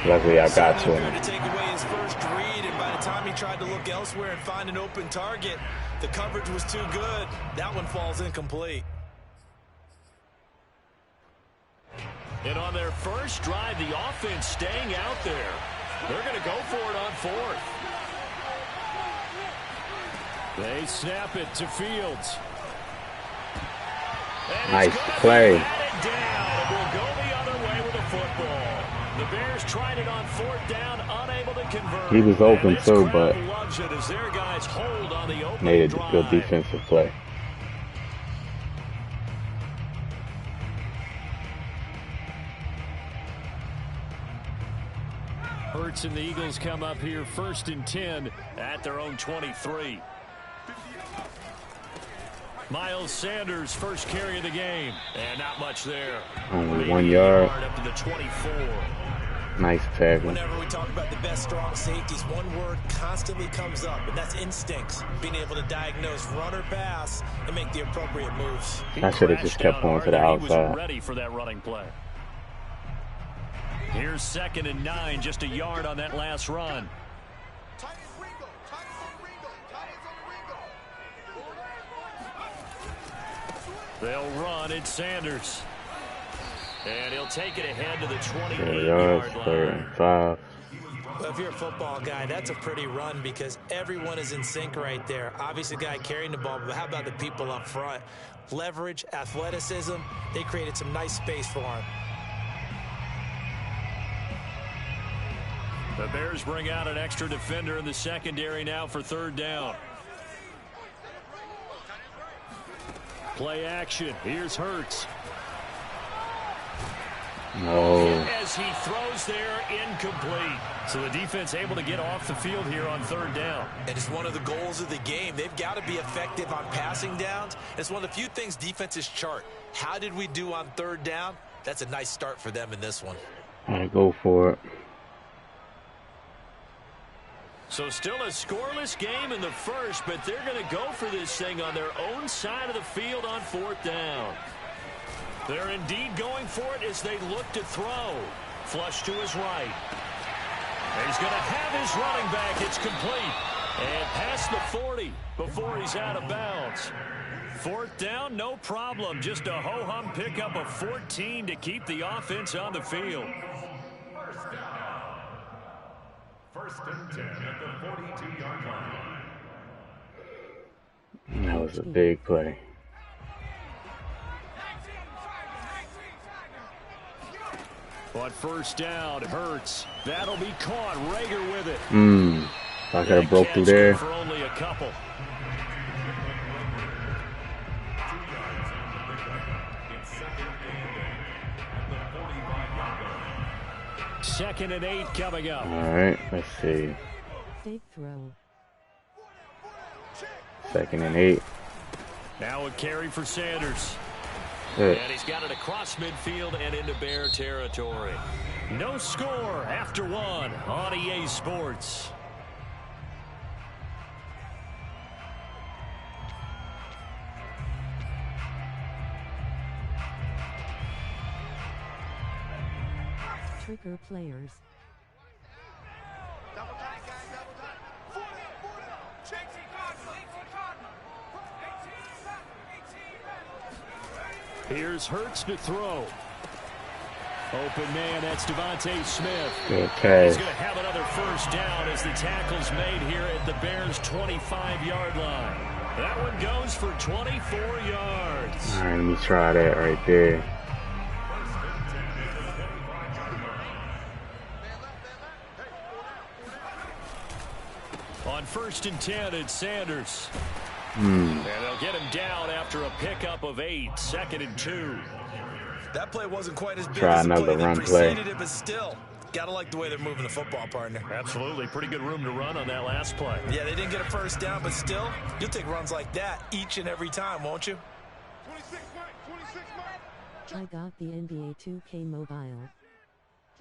luckily I got to him. To take away his first read, and by the time he tried to look elsewhere and find an open target, the coverage was too good. That one falls incomplete. And on their first drive, the offense staying out there. They're going to go for it on 4th. They snap it to Fields. Nice play. Down. We'll go the other way with the football. The Bears tried it on 4th down, unable to convert. He was open too, but loves it as their guys hold on the opening made a drive. good defensive play. Hurts and the Eagles come up here 1st and 10 at their own 23. Miles Sanders first carry of the game, and not much there. Only 1 yard. Up to the 24. Nice tackle. Whenever we talk about the best strong safeties, one word constantly comes up, and that's instincts. Being able to diagnose run or pass and make the appropriate moves. I should have just kept going to the outside. He was ready for that running play. Here's 2nd and 9, just a yard on that last run. They'll run. It's Sanders. And he'll take it ahead to the 28-yard line. 3rd and 5. Well, if you're a football guy, that's a pretty run because everyone is in sync right there. Obviously, the guy carrying the ball, but how about the people up front? Leverage, athleticism, they created some nice space for him. The Bears bring out an extra defender in the secondary now for 3rd down. Play action. Here's Hurts. No. As he throws there, incomplete. So the defense able to get off the field here on 3rd down. And it's one of the goals of the game. They've got to be effective on passing downs. It's one of the few things defenses chart. How did we do on 3rd down? That's a nice start for them in this one. All right, go for it. So still a scoreless game in the first, but they're going to go for this thing on their own side of the field on 4th down. They're indeed going for it as they look to throw. Flush to his right. He's going to have his running back. It's complete. And past the 40 before he's out of bounds. 4th down, no problem. Just a ho-hum pickup of 14 to keep the offense on the field. 1st and 10 at the 42-yard line. That was a big play. On 1st down, Hurts. That'll be caught. Rager with it. I could have broke through there. For only a couple. Second and 8 coming up. All right, let's see. Fake throw. 2nd and 8. Now a carry for Sanders. Good. And he's got it across midfield and into Bear territory. No score after 1 on EA Sports. Trigger players. Here's Hurts to throw. Open man, that's Devontae Smith. Good catch. He's going to have another 1st down as the tackle's made here at the Bears' 25-yard line. That one goes for 24 yards. All right, let me try that right there. On 1st and 10, it's Sanders. And they'll get him down after a pickup of 8. 2nd and 2. That play wasn't quite as big Try as the another play that run preceded play. it, but still, gotta like the way they're moving the football, partner. Absolutely. Pretty good room to run on that last play. Yeah, they didn't get a 1st down, but still, you'll take runs like that each and every time, won't you? I got the NBA 2K mobile.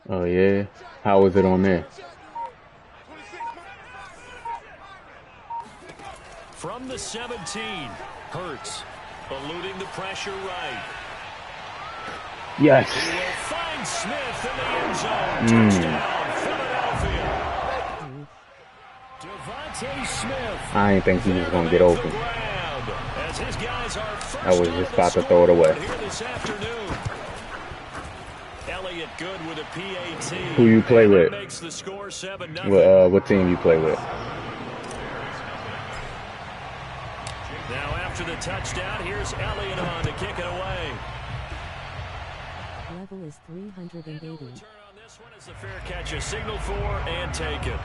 Oh, yeah? How was it on there? From the 17, Hurts eluding the pressure right. Yes. He will find Smith in the end zone. Touchdown, Philadelphia. Devontae Smith. I didn't think he was going to get open. As his guys are first I was just about to throw it away. here this afternoon. Elliott good with a PAT. Who you play with? Makes the score 7-0. What team you play with? after the touchdown. Here's Elliott on to kick it away. Level is 380. Return on this one is the fair catch. A signal for and take it.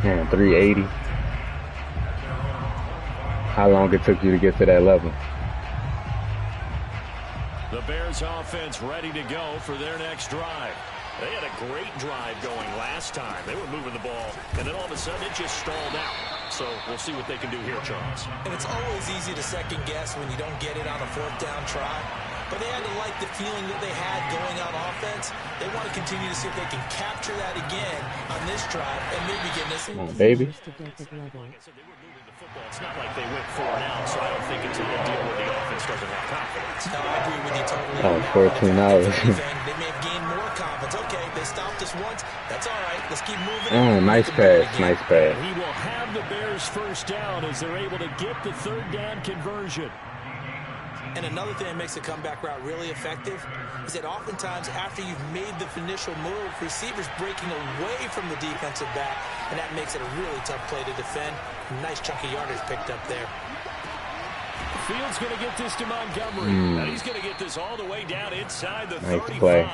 Man, 380. How long it took you to get to that level? The Bears offense ready to go for their next drive. They had a great drive going last time. They were moving the ball, and then all of a sudden it just stalled out. So we'll see what they can do here, Charles. And it's always easy to second guess when you don't get it on a fourth down try. But they had to like the feeling that they had going on offense. They want to continue to see if they can capture that again on this drive and maybe get this. Come on, baby. It's not like they went 4 and out, so I don't think it's a good deal where the offense doesn't have confidence. No, I agree with you totally. Oh, 14 hours. They may have gained more confidence. Okay, they stopped us once. That's all right. Let's keep moving. Oh, nice pass. Nice pass. He will have the Bears first down as they're able to get the third down conversion. And another thing that makes the comeback route really effective is that oftentimes after you've made the initial move, receivers breaking away from the defensive back, and that makes it a really tough play to defend. Nice chunk of yardage picked up there. Fields going to get this to Montgomery. And he's going to get this all the way down inside the 35. Play.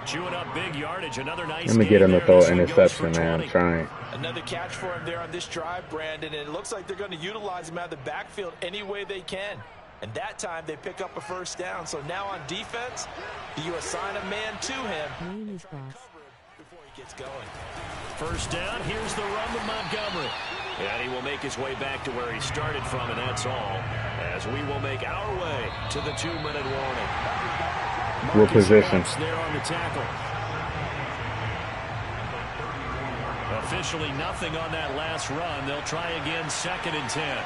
Chewing up big yardage. Another nice Let me get him to throw an interception, man. I'm trying. Another catch for him there on this drive, Brandon, and it looks like they're going to utilize him out of the backfield any way they can. And that time they pick up a first down. So now on defense, you assign a man to him before he gets going. First down, here's the run with Montgomery. And he will make his way back to where he started from, and that's all. As we will make our way to the 2-minute warning. What position? There on the tackle. Officially nothing on that last run. They'll try again, 2nd and 10.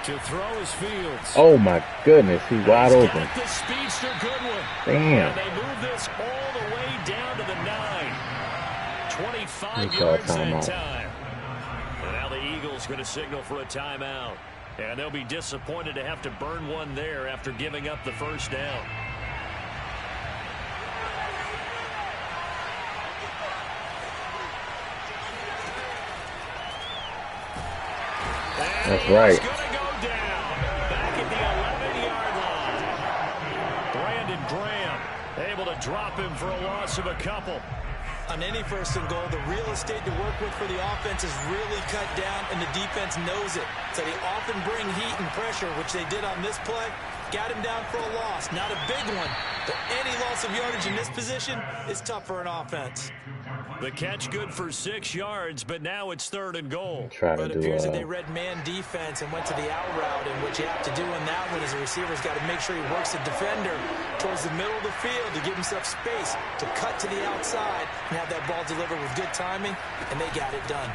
To throw is Fields. Oh my goodness, he's wide open. The speedster Goodwin. Damn. And they move this all the way down to the 9. 25 yards that time. And now the Eagles going to signal for a timeout. And they'll be disappointed to have to burn one there after giving up the first down. That's right. Able to drop him for a loss of a couple. On any 1st and goal, the real estate to work with for the offense is really cut down, and the defense knows it. So they often bring heat and pressure, which they did on this play. Got him down for a loss. Not a big one, but any loss of yardage in this position is tough for an offense. The catch good for 6 yards, but now it's 3rd and goal. But it appears that they read man defense and went to the out route, and what you have to do in that one is the receiver's got to make sure he works the defender towards the middle of the field to give himself space to cut to the outside and have that ball delivered with good timing, and they got it done.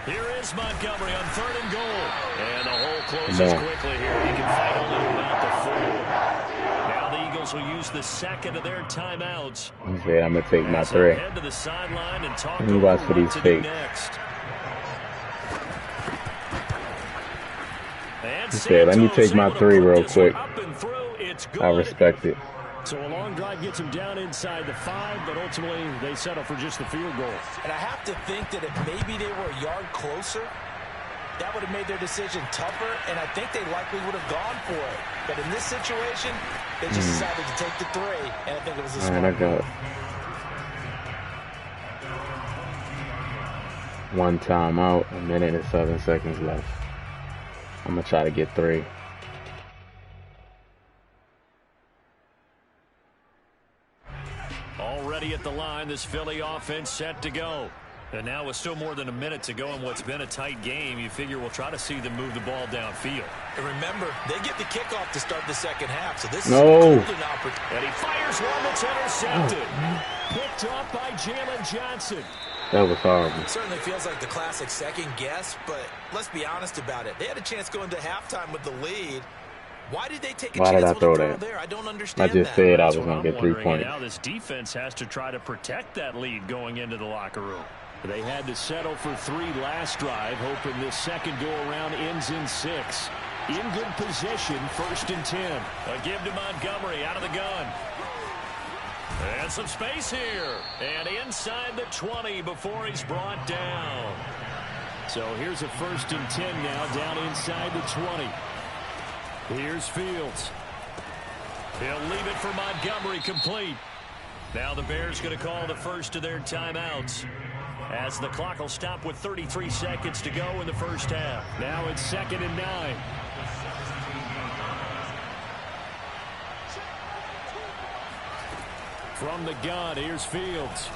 Here is Montgomery on 3rd and goal. And the hole closes quickly here. He can fight only about the 4. Now the Eagles will use the 2nd of their timeouts. He said, I'm going to take my 3. Head to the sideline and talk Let me watch for these fakes. He said, let me take my 3 real quick. I respect it. So a long drive gets him down inside the 5, but ultimately they settle for just the field goal. And I have to think that if maybe they were a yard closer, that would have made their decision tougher, and I think they likely would have gone for it. But in this situation, they just decided to take the 3, and I think it was a smart move. One timeout, 1 minute and 7 seconds left. I'm going to try to get 3. Already at the line, this Philly offense set to go. And now with still more than a minute to go in what's been a tight game, you figure we'll try to see them move the ball downfield. And remember, they get the kickoff to start the 2nd half, so this is a golden opportunity. And he fires one that's intercepted. Picked up by JALEN Johnson. That was horrible. It certainly feels like the classic second guess, but let's be honest about it. They had a chance going to halftime with the lead. Why did they take a chance with the throw there? I don't understand that. I just said I was going to get 3 points. Now this defense has to try to protect that lead going into the locker room. They had to settle for 3 last drive, hoping this second go-around ends in 6. In good position, 1st and 10. A give to Montgomery out of the gun. And some space here. And inside the 20 before he's brought down. So here's a 1st and 10 now, down inside the 20. Here's Fields. He'll leave it for Montgomery, complete. Now the Bears going to call the first of their timeouts, as the clock will stop with 33 seconds to go in the first half. Now it's 2nd and 9. From the gun, here's Fields.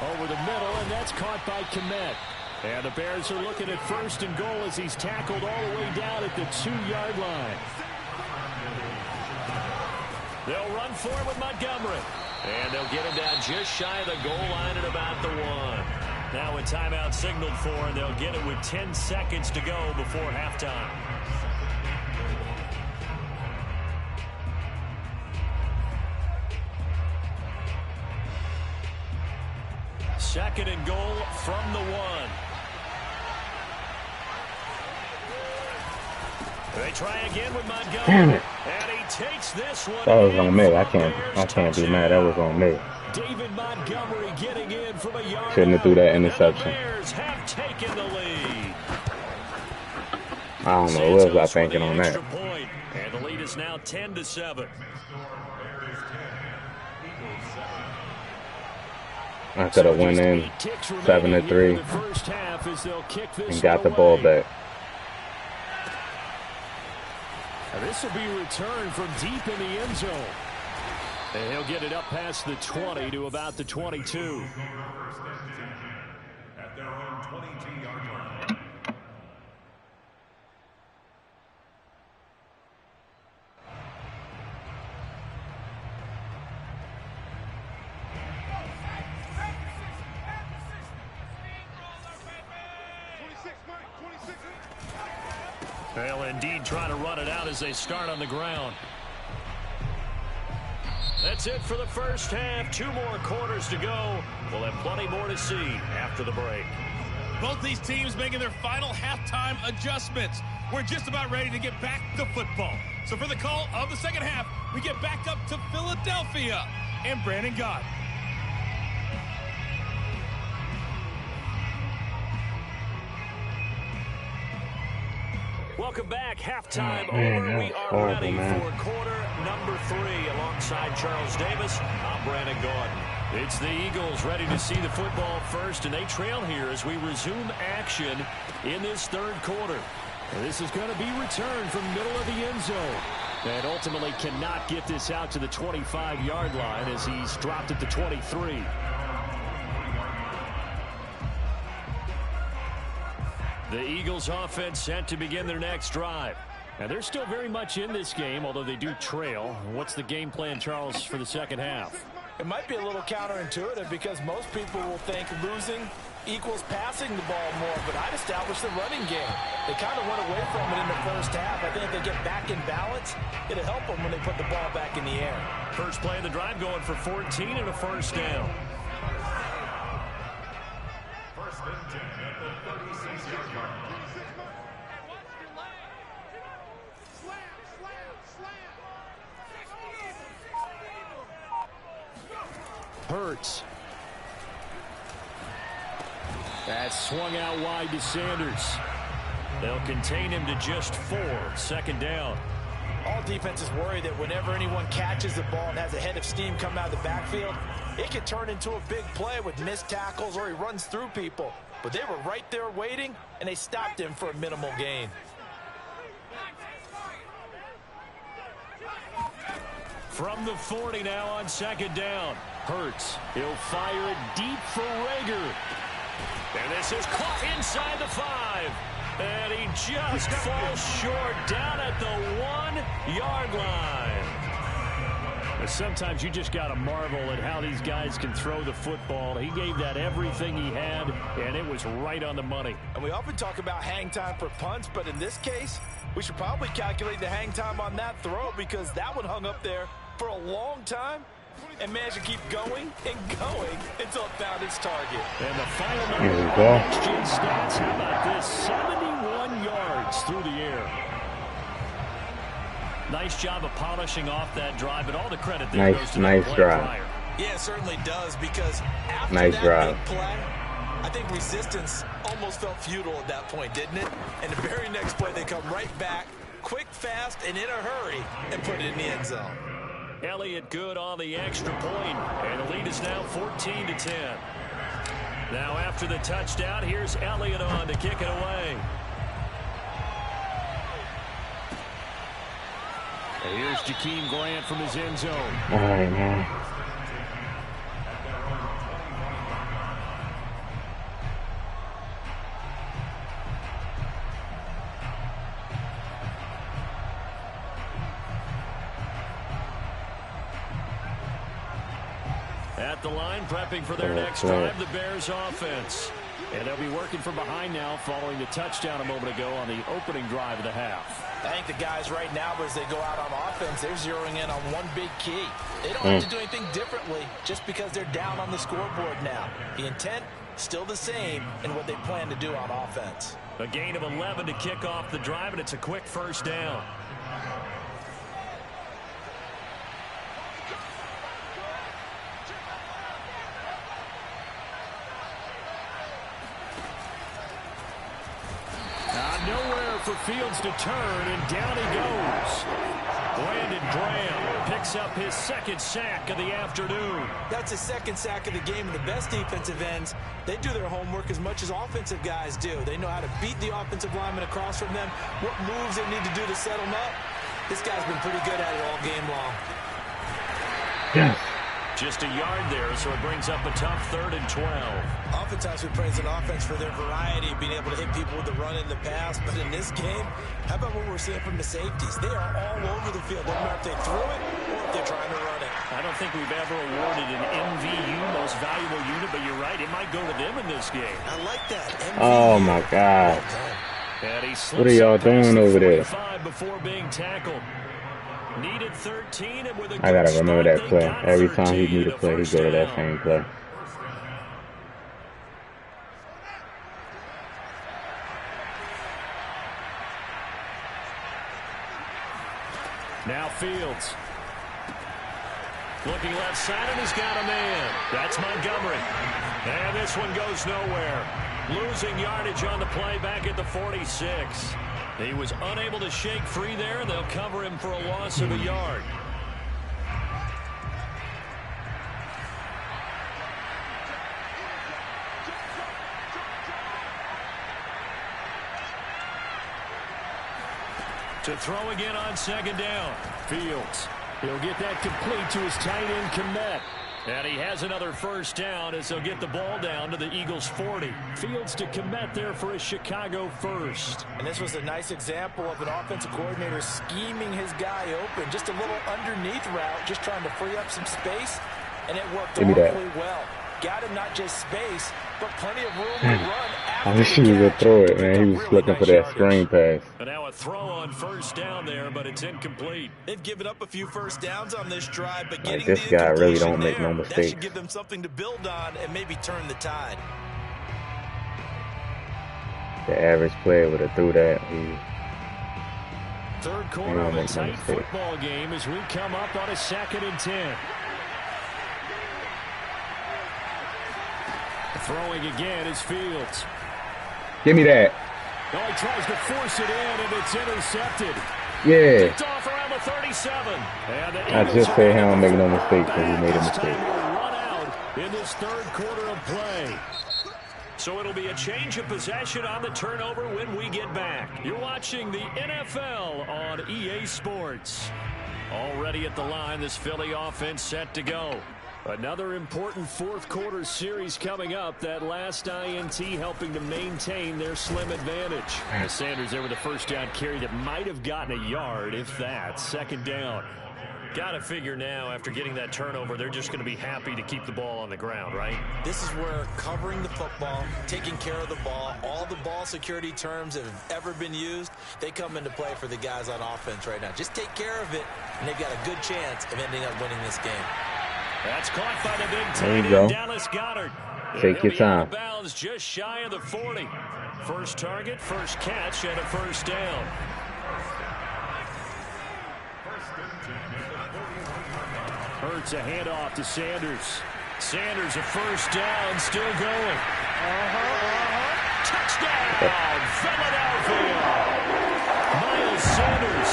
Over the middle, and that's caught by Kmet. And the Bears are looking at 1st and goal as he's tackled all the way down at the 2-yard line. They'll run for it with Montgomery. And they'll get him down just shy of the goal line at about the 1. Now a timeout signaled for, and they'll get it with 10 seconds to go before halftime. Second and goal from the 1. They try again with Montgomery. Damn it. And he takes this one. That was on me. I can't be mad. That was on me. David Montgomery getting in from a yard. Shouldn't have threw that interception. And the Bears have taken the lead. I don't know. What was I thinking on that? Point, and the lead is now 10-7. I could have went in 7-3 and got the ball back. And this will be returned from deep in the end zone. And he'll get it up past the 20 to about the 22. At their own 22-yard line. They'll indeed try to run it out as they start on the ground. That's it for the first half. 2 more quarters to go. We'll have plenty more to see after the break. Both these teams making their final halftime adjustments. We're just about ready to get back to football. So for the call of the second half, we get back up to Philadelphia and Brandon Gott. Welcome back. Halftime over. We are ready for quarter number 3 alongside Charles Davis. I'm Brandon Gordon. It's the Eagles ready to see the football first, and they trail here as we resume action in this 3rd quarter. And this is going to be returned from the middle of the end zone. And ultimately cannot get this out to the 25-yard line as he's dropped at the 23. The Eagles offense set to begin their next drive. And they're still very much in this game, although they do trail. What's the game plan, Charles, for the second half? It might be a little counterintuitive because most people will think losing equals passing the ball more, but I'd establish the running game. They kind of went away from it in the first half. I think if they get back in balance, it'll help them when they put the ball back in the air. First play of the drive going for 14 and a first down. First and 10 at the 36-yard line. Hurts. That's swung out wide to Sanders. They'll contain him to just 4. Second down. All defenses worry that whenever anyone catches the ball and has a head of steam come out of the backfield, it can turn into a big play with missed tackles or he runs through people. But they were right there waiting, and they stopped him for a minimal gain. From the 40 now on second down. Hurts. He'll fire it deep for Rager. And this is caught inside the 5. And he just falls short down at the 1-yard line. But sometimes you just got to marvel at how these guys can throw the football. He gave that everything he had, and it was right on the money. And we often talk about hang time for punts, but in this case, we should probably calculate the hang time on that throw because that one hung up there for a long time and managed to keep going and going until it found its target. And the final number of next-gen stats, how about this? 71 yards through the air. Nice job of polishing off that drive, but all the credit there goes to nice drive. Yeah, it certainly does, because after nice that drive. big play, I think resistance almost felt futile at that point, didn't it? And the very next play, they come right back, quick, fast, and in a hurry, and put it in the end zone. Elliott good on the extra point, and the lead is now 14-10. Now after the touchdown, here's Elliott on to kick it away. And here's Jakeem Grant from his end zone. All right, man. At the line, prepping for their next drive, the Bears offense. And they'll be working from behind now following the touchdown a moment ago on the opening drive of the half. I think the guys right now, as they go out on offense, they're zeroing in on one big key. They don't have to do anything differently just because they're down on the scoreboard now. The intent, still the same in what they plan to do on offense. A gain of 11 to kick off the drive, and it's a quick first down. Nowhere for Fields to turn, and down he goes. Brandon Graham picks up his second sack of the afternoon. That's his second sack of the game, and the best defensive ends, they do their homework as much as offensive guys do. They know how to beat the offensive lineman across from them, what moves they need to do to set them up. This guy's been pretty good at it all game long. Yes. Just a yard there, so it brings up a tough 3rd and 12. Oftentimes we praise an offense for their variety, being able to hit people with the run and the pass. But in this game, how about what we're seeing from the safeties? They are all over the field. Doesn't matter if they threw it or if they're trying to run it. I don't think we've ever awarded an MVU, most valuable unit, but you're right, it might go to them in this game. I like that. MVU. Oh, my God. What are y'all doing over there? Before being tackled. Needed 13, and with a I gotta remember that play. Every time he need a play, he go to that same play. Now Fields. Looking left side, and he's got a man. That's Montgomery. And this one goes nowhere. Losing yardage on the play back at the 46. He was unable to shake free there, and they'll cover him for a loss of a yard. To throw again on second down. Fields. He'll get that complete to his tight end, Kmet. And he has another first down as they'll get the ball down to the Eagles' 40. Fields to Kmet there for a Chicago first. And this was a nice example of an offensive coordinator scheming his guy open. Just a little underneath route, just trying to free up some space. And it worked awfully well. Got him not just space, but plenty of room to run. I wish he was going to throw it, man. He was looking for that screen pass. And now a throw on first down there, but it's incomplete. They've given up a few first downs on this drive, but getting this guy really don't make no mistakes. That should give them something to build on and maybe turn the tide. The average player would have threw that. Third quarter of a tight football game as we come up on a 2nd and 10. Throwing again is Fields. Give me that. Oh, he tries to force it in, and it's intercepted. Yeah. Picked off around the 37. I just said he don't make no mistakes, but he made a mistake. Run out in this third quarter of play. So it'll be a change of possession on the turnover when we get back. You're watching the NFL on EA Sports. Already at the line, this Philly offense set to go. Another important fourth quarter series coming up. That last INT helping to maintain their slim advantage. The Sanders there with a first down carry that might have gotten a yard, if that. Second down. Got to figure now, after getting that turnover, they're just going to be happy to keep the ball on the ground, right? This is where covering the football, taking care of the ball, all the ball security terms that have ever been used, they come into play for the guys on offense right now. Just take care of it, and they've got a good chance of ending up winning this game. That's caught by the big There you tight end, go. Dallas Goedert. Take your time. Bounds just shy of the 40. First target, first catch, and a first down. Hurts a handoff to Sanders. Sanders a first down, still going. Touchdown, Philadelphia. Miles Sanders,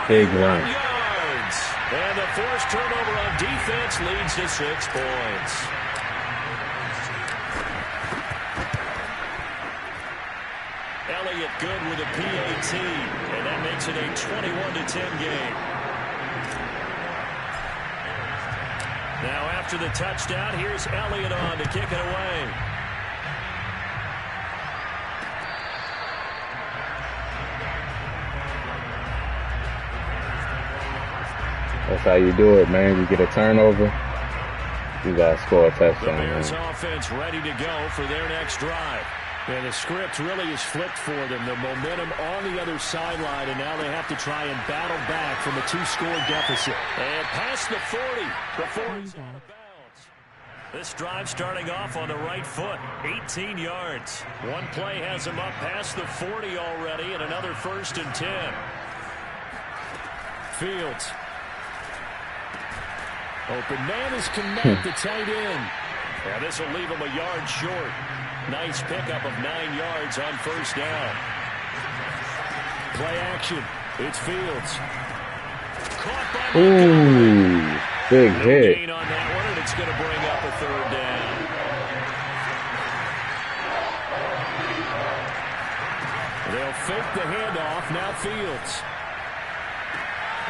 Big run. yards. And the forced turnover on defense leads to 6 points. Elliott good with a PAT, and that makes it a 21-10 game. Now after the touchdown, here's Elliott on to kick it away. That's how you do it, man. You get a turnover, you got to score a touchdown. The Bears man. offense ready to go for their next drive. And the script really is flipped for them. The momentum on the other sideline, and now they have to try and battle back from a 2-score deficit. And past the 40 before he's out of bounds. This drive starting off on the right foot, 18 yards. One play has him up past the 40 already, and another 1st and 10. Fields. Open man is connect the tight end. Yeah, this will leave him a yard short. Nice pickup of 9 yards on 1st down. Play action. It's Fields. Caught by Ooh, big no hit. gain on that one, and it's going to bring up a 3rd down. They'll fake the handoff. Now Fields.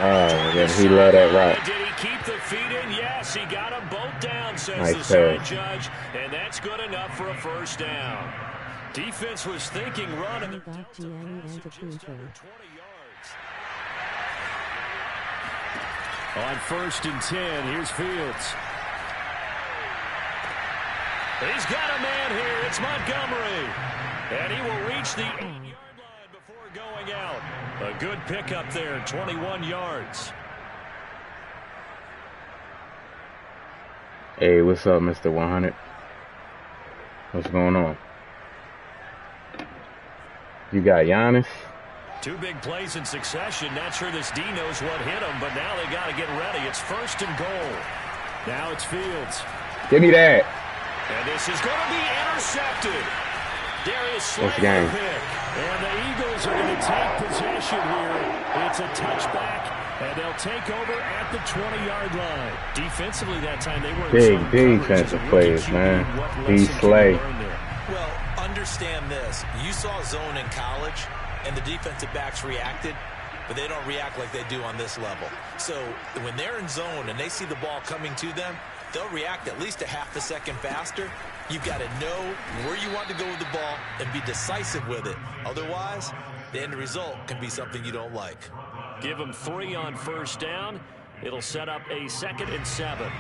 Oh, yeah, he let that route. Did he keep the feet in? Yes, he got them both down, says Nice the side pass. judge, and that's good enough for a 1st down. Defense was thinking run, and they're down to pass for just under 20 yards. On 1st and 10, here's Fields. He's got a man here. It's Montgomery. And he will reach the 8-yard line before going out. A good pickup there, 21 yards. Hey, what's up, Mr. 100? What's going on? You got Giannis? 2 big plays in succession. Not sure this D knows what hit him, but now they got to get ready. It's 1st and goal. Now it's Fields. Give me that. And this is going to be intercepted. Darius Let's Slay game. pick. And the Eagles are going to take possession here. It's a touchback, and they'll take over at the 20-yard line. Defensively that time, they were Big defensive plays, man. D. Slay. Well, understand this. You saw zone in college, and the defensive backs reacted, but they don't react like they do on this level. So when they're in zone and they see the ball coming to them, they'll react at least a half a second faster. You've got to know where you want to go with the ball and be decisive with it. Otherwise, the end result can be something you don't like. Give them 3 on 1st down. It'll set up a 2nd and 7.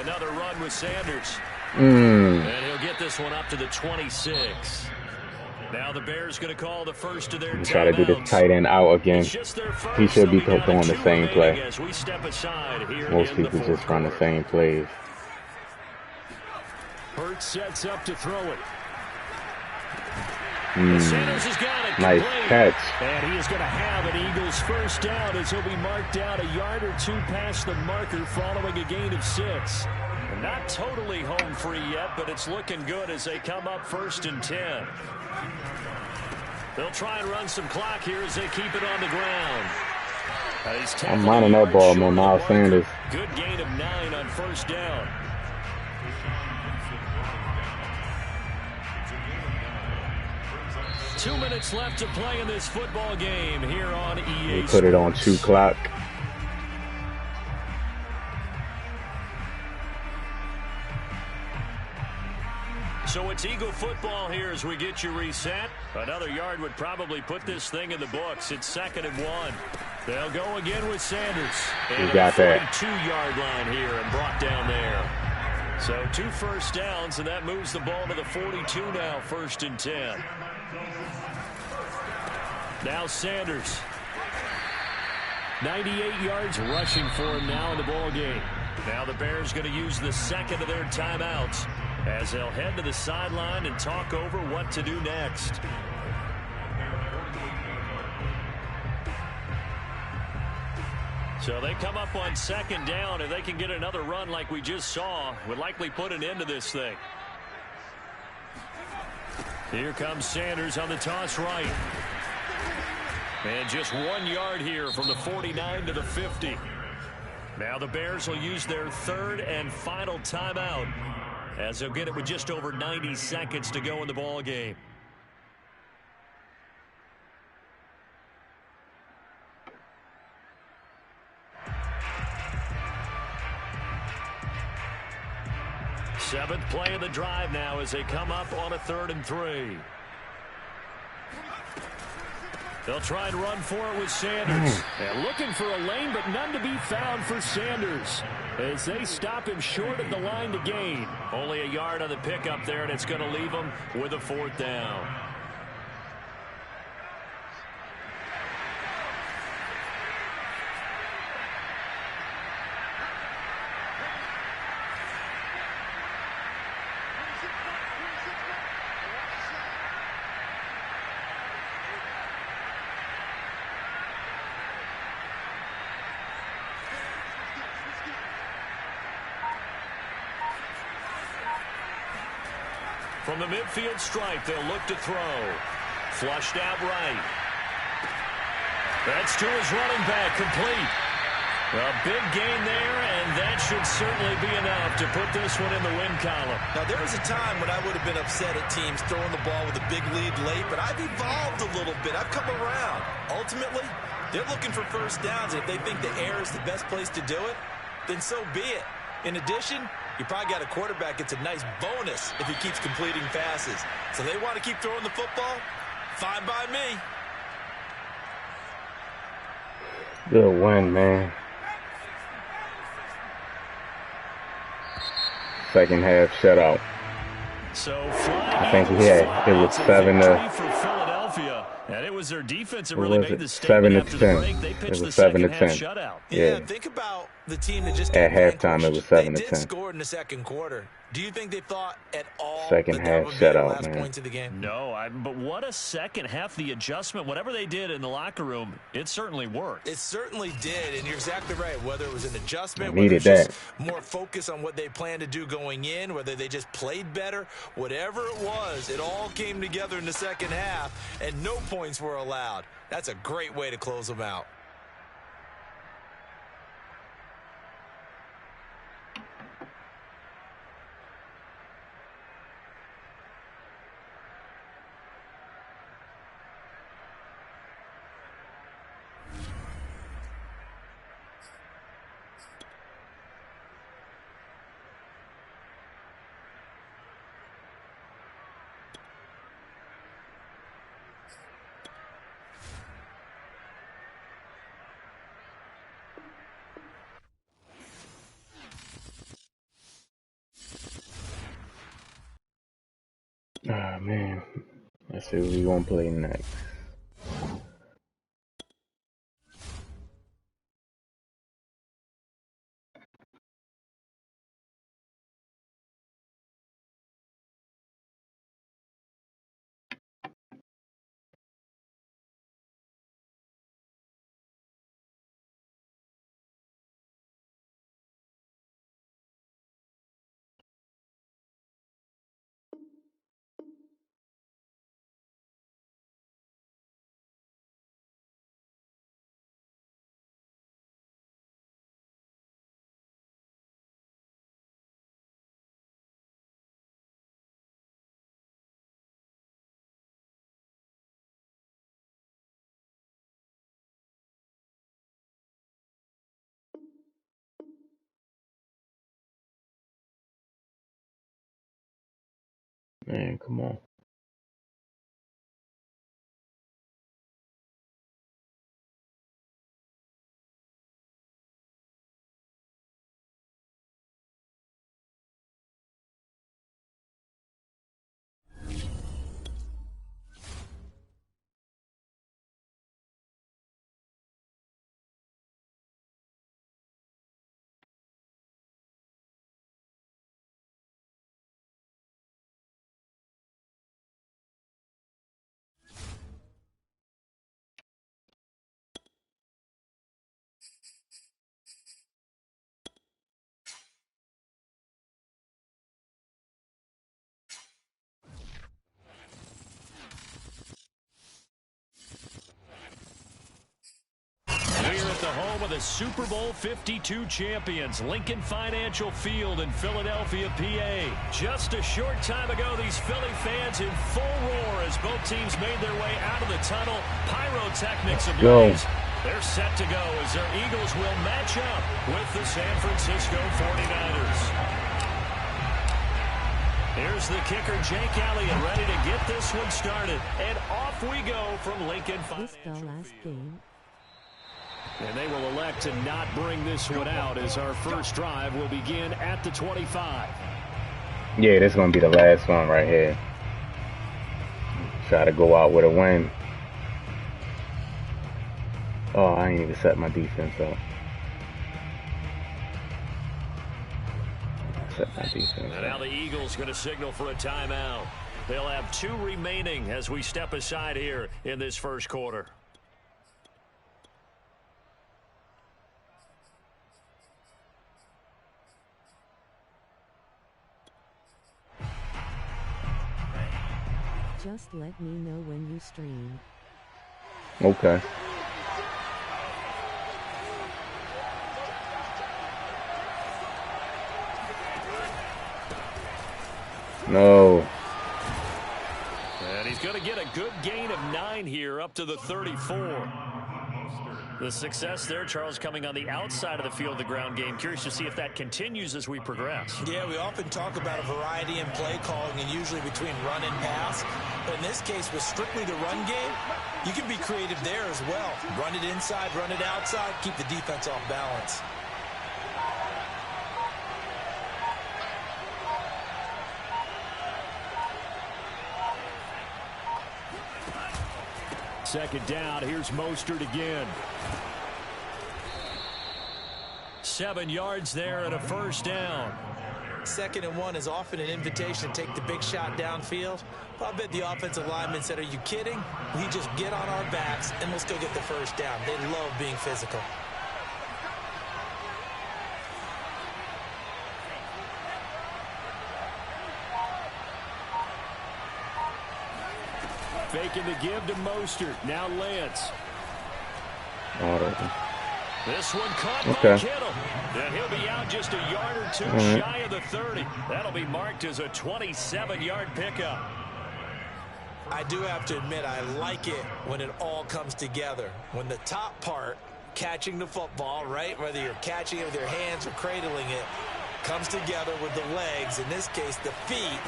Another run with Sanders. And he'll get this one up to the 26. Now the Bears going to call the first of their Try to do this tight end out again. He should be throwing the same play. Most people just run the same plays. Hurt sets up to throw it. Nice catch. And he is going to have an Eagles 1st down as he'll be marked out a yard or 2 past the marker following a gain of 6. Not totally home free yet, but it's looking good as they come up 1st and 10. They'll try and run some clock here as they keep it on the ground. I'm minding that ball more, Miles Sanders. Good gain of 9 on 1st down. Two minutes left to play in this football game here on EA. They put it on 2 o'clock. So it's Eagle football here as we get you reset. Another yard would probably put this thing in the books. It's 2nd and 1. They'll go again with Sanders. And he got that. 42-yard line here and brought down there. So 2 first downs, and that moves the ball to the 42 now, 1st and 10. Now Sanders. 98 yards rushing for him now in the ball game. Now the Bears going to use the 2nd of their timeouts as they'll head to the sideline and talk over what to do next. So they come up on second down. If they can get another run like we just saw, would likely put an end to this thing. Here comes Sanders on the toss right. And just 1 yard here from the 49 to the 50. Now the Bears will use their third and final timeout as they'll get it with just over 90 seconds to go in the ball game. Seventh play of the drive now as they come up on a 3rd and 3. They'll try and run for it with Sanders. And looking for a lane, but none to be found for Sanders as they stop him short of the line to gain. Only a yard on the pickup there, and it's going to leave him with a 4th down. From the midfield stripe, they'll look to throw. Flushed out right. That's to his running back, complete. A big gain there, and that should certainly be enough to put this one in the win column. Now, there was a time when I would have been upset at teams throwing the ball with a big lead late, but I've evolved a little bit. I've come around. Ultimately, they're looking for first downs, and if they think the air is the best place to do it, then so be it. In addition, you probably got a quarterback that's a nice bonus if he keeps completing passes. So they want to keep throwing the football? Fine by me. Good win, man. Second half shutout. So I think it was 7 to. for Philadelphia, and it was their defense that What really was made it? the statement 7 to after the 10. break. They It pitched the was 7 to second half 10. shutout. Yeah. Think about the team that just At got halftime, it was 7 They to did 10. score in the second quarter. Do you think they thought at all Second that half would be the shutout, last man. points of the game? No, but what a second half. The adjustment, whatever they did in the locker room, it certainly worked. It certainly did, and you're exactly right. Whether it was an adjustment, I whether needed it was just that. more focus on what they planned to do going in, whether they just played better, whatever it was, it all came together in the second half, and no points were allowed. That's a great way to close them out. Ah, man. Let's see who we gonna play next. Man, come on. at the home of the Super Bowl 52 champions, Lincoln Financial Field in Philadelphia, PA. Just a short time ago, these Philly fans in full roar as both teams made their way out of the tunnel. Pyrotechnics ablaze. They're set to go as their Eagles will match up with the San Francisco 49ers. Here's the kicker, Jake Elliott, ready to get this one started. And off we go from Lincoln Financial Field. And they will elect to not bring this one out as our first drive will begin at the 25. Yeah, this is going to be the last one right here. Try to go out with a win. Oh, I ain't even set my defense up. And now the Eagles going to signal for a timeout. They'll have 2 remaining as we step aside here in this first quarter. Just let me know when you stream. Okay. No. And he's going to get a good gain of 9 here up to the 34. The success there, Charles, coming on the outside of the field, the ground game. Curious to see if that continues as we progress. Yeah, we often talk about a variety in play calling and usually between run and pass. But in this case, with strictly the run game, you can be creative there as well. Run it inside, run it outside, keep the defense off balance. Second down, here's Mostert again. 7 yards there and a first down. 2nd and 1 is often an invitation to take the big shot downfield. But I bet the offensive lineman said, are you kidding? We just get on our backs and let's go get the first down. They love being physical. Faking the give to Mostert. Now Lance. This one caught by Kittle. And he'll be out just a yard or 2 shy of the 30. That'll be marked as a 27-yard pickup. I do have to admit, I like it when it all comes together. When the top part, catching the football, right, whether you're catching it with your hands or cradling it, comes together with the legs, in this case the feet,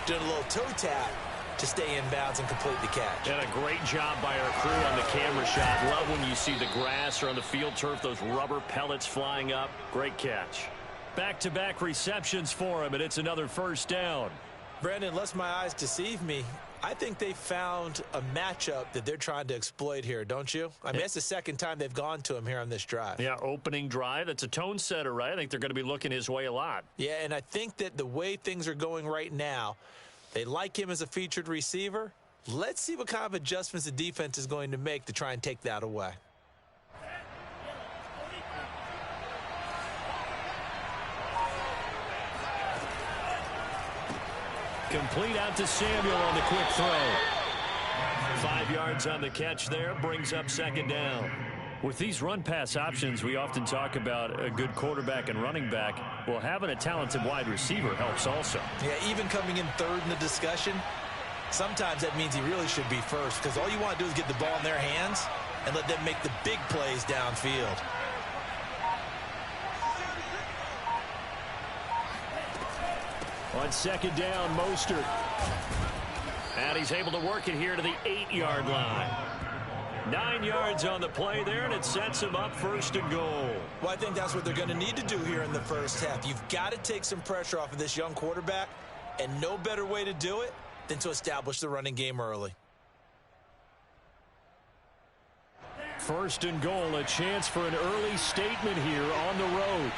doing a little toe tap to stay in bounds and complete the catch. And a great job by our crew on the camera shot. Love when you see the grass or on the field turf, those rubber pellets flying up. Great catch. Back-to-back receptions for him, and it's another first down. Brandon, unless my eyes deceive me, I think they found a matchup that they're trying to exploit here, don't you? I mean, that's the second time they've gone to him here on this drive. Yeah, opening drive. That's a tone setter, right? I think they're going to be looking his way a lot. Yeah, and I think that the way things are going right now, they like him as a featured receiver. Let's see what kind of adjustments the defense is going to make to try and take that away. Complete out to Samuel on the quick throw. 5 yards on the catch there, brings up second down. With these run-pass options, we often talk about a good quarterback and running back. Well, having a talented wide receiver helps also. Yeah, even coming in third in the discussion, sometimes that means he really should be first because all you want to do is get the ball in their hands and let them make the big plays downfield. On second down, Mostert. And he's able to work it here to the 8-yard line. 9 yards on the play there, and it sets him up first and goal. Well, I think that's what they're going to need to do here in the first half. You've got to take some pressure off of this young quarterback, and no better way to do it than to establish the running game early. First and goal, a chance for an early statement here on the road.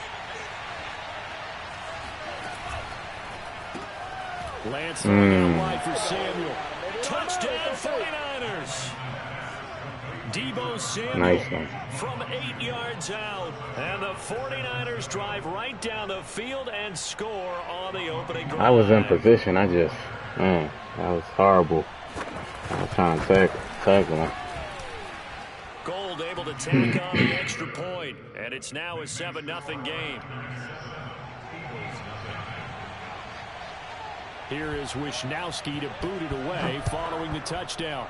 Lance throwing wide for Samuel. Touchdown 49ers. Deebo Samuel from 8 yards out. And the 49ers drive right down the field and score on the opening drive. I was in position. That was horrible. I was trying to tackle him. Goal Field able to tack on the extra point, and it's now a 7-0 game. Here is Wisnowski to boot it away following the touchdown.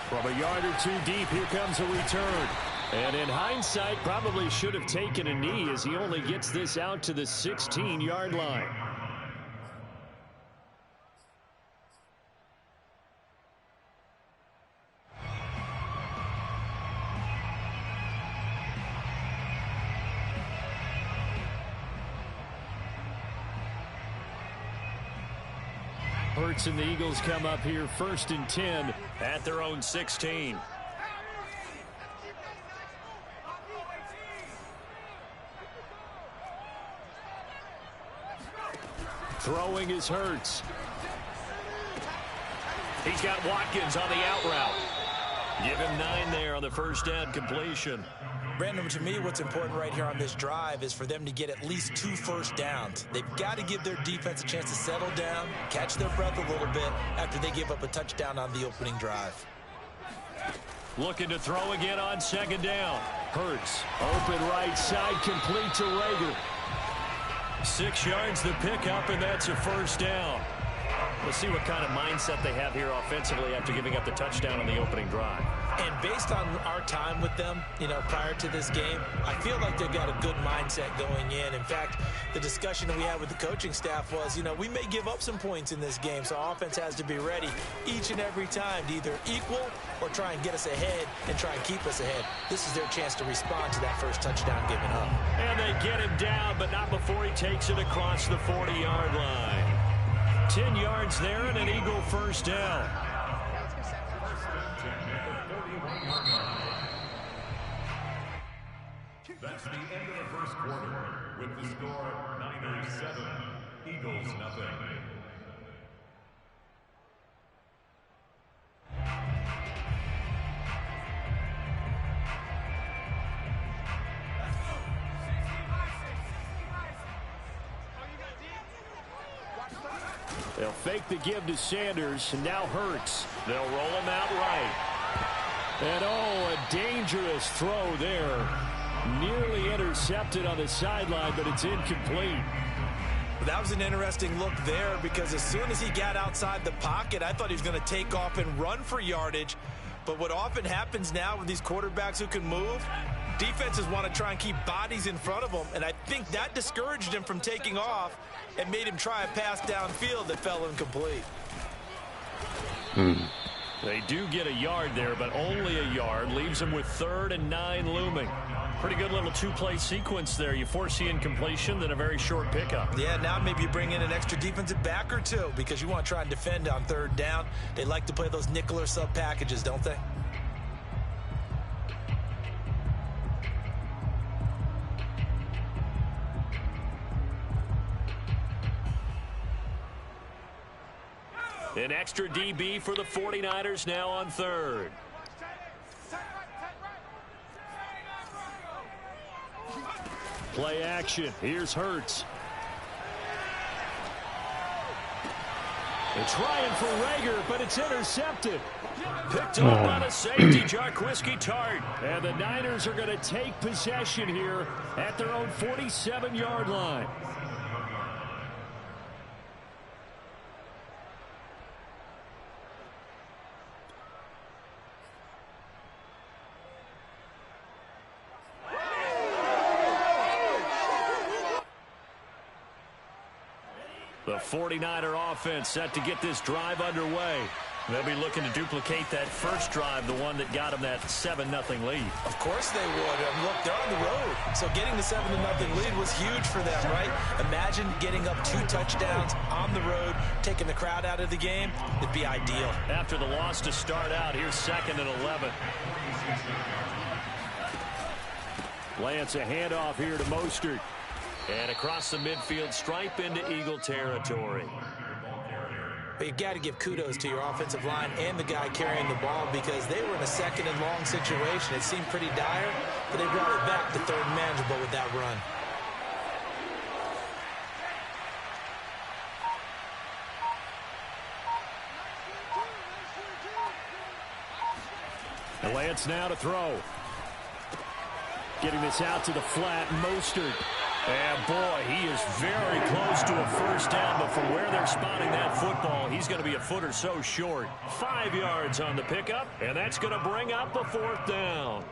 From a yard or two deep, here comes a return. And in hindsight, probably should have taken a knee as he only gets this out to the 16-yard line. Hurts and the Eagles come up here 1st and 10 at their own 16. Throwing is Hurts. He's got Watkins on the out route. Give him 9 there on the first down completion. Brandon, to me, what's important right here on this drive is for them to get at least 2 first downs. They've got to give their defense a chance to settle down, catch their breath a little bit after they give up a touchdown on the opening drive. Looking to throw again on 2nd down. Hurts, open right side, complete to Rager. 6 yards the pickup, and that's a first down. We'll see what kind of mindset they have here offensively after giving up the touchdown on the opening drive. And based on our time with them, prior to this game, I feel like they've got a good mindset going in. In fact, the discussion we had with the coaching staff was, we may give up some points in this game, so offense has to be ready each and every time to either equal or try and get us ahead and try and keep us ahead. This is their chance to respond to that first touchdown given up. And they get him down, but not before he takes it across the 40-yard line. 10 yards there and an Eagle first down. That's the end of the first quarter with the score Niners 7, Eagles nothing. They'll fake the give to Sanders, and now Hurts. They'll roll him out right. And a dangerous throw there. Nearly intercepted on the sideline, but it's incomplete. That was an interesting look there because as soon as he got outside the pocket, I thought he was going to take off and run for yardage. But what often happens now with these quarterbacks who can move, defenses want to try and keep bodies in front of them, and I think that discouraged him from taking off and made him try a pass downfield that fell incomplete. They do get a yard there, but only a yard. Leaves them with 3rd and 9 looming. Pretty good little 2-play sequence there. You force the incompletion, then a very short pickup. Yeah, now maybe you bring in an extra defensive back or two because you want to try and defend on 3rd down. They like to play those nickel or sub packages, don't they? An extra DB for the 49ers now on 3rd. Play action. Here's Hurts. They're trying for Rager, but it's intercepted. Picked up on a safety, Jarquiski Tart. And the Niners are going to take possession here at their own 47-yard line. The 49er offense set to get this drive underway. They'll be looking to duplicate that first drive, the one that got them that 7-0 lead. Of course they would. Look, they're on the road. So getting the 7-0 lead was huge for them, right? Imagine getting up 2 touchdowns on the road, taking the crowd out of the game. It'd be ideal. After the loss to start out, here's 2nd and 11. Lance a handoff here to Mostert. And across the midfield stripe into Eagle territory. But you got to give kudos to your offensive line and the guy carrying the ball because they were in a 2nd and long situation. It seemed pretty dire, but they brought it back to 3rd and manageable with that run. And Lance now to throw. Getting this out to the flat, Mostert. And boy, he is very close to a first down, but from where they're spotting that football, he's going to be a foot or so short. 5 yards on the pickup, and that's going to bring up a 4th down.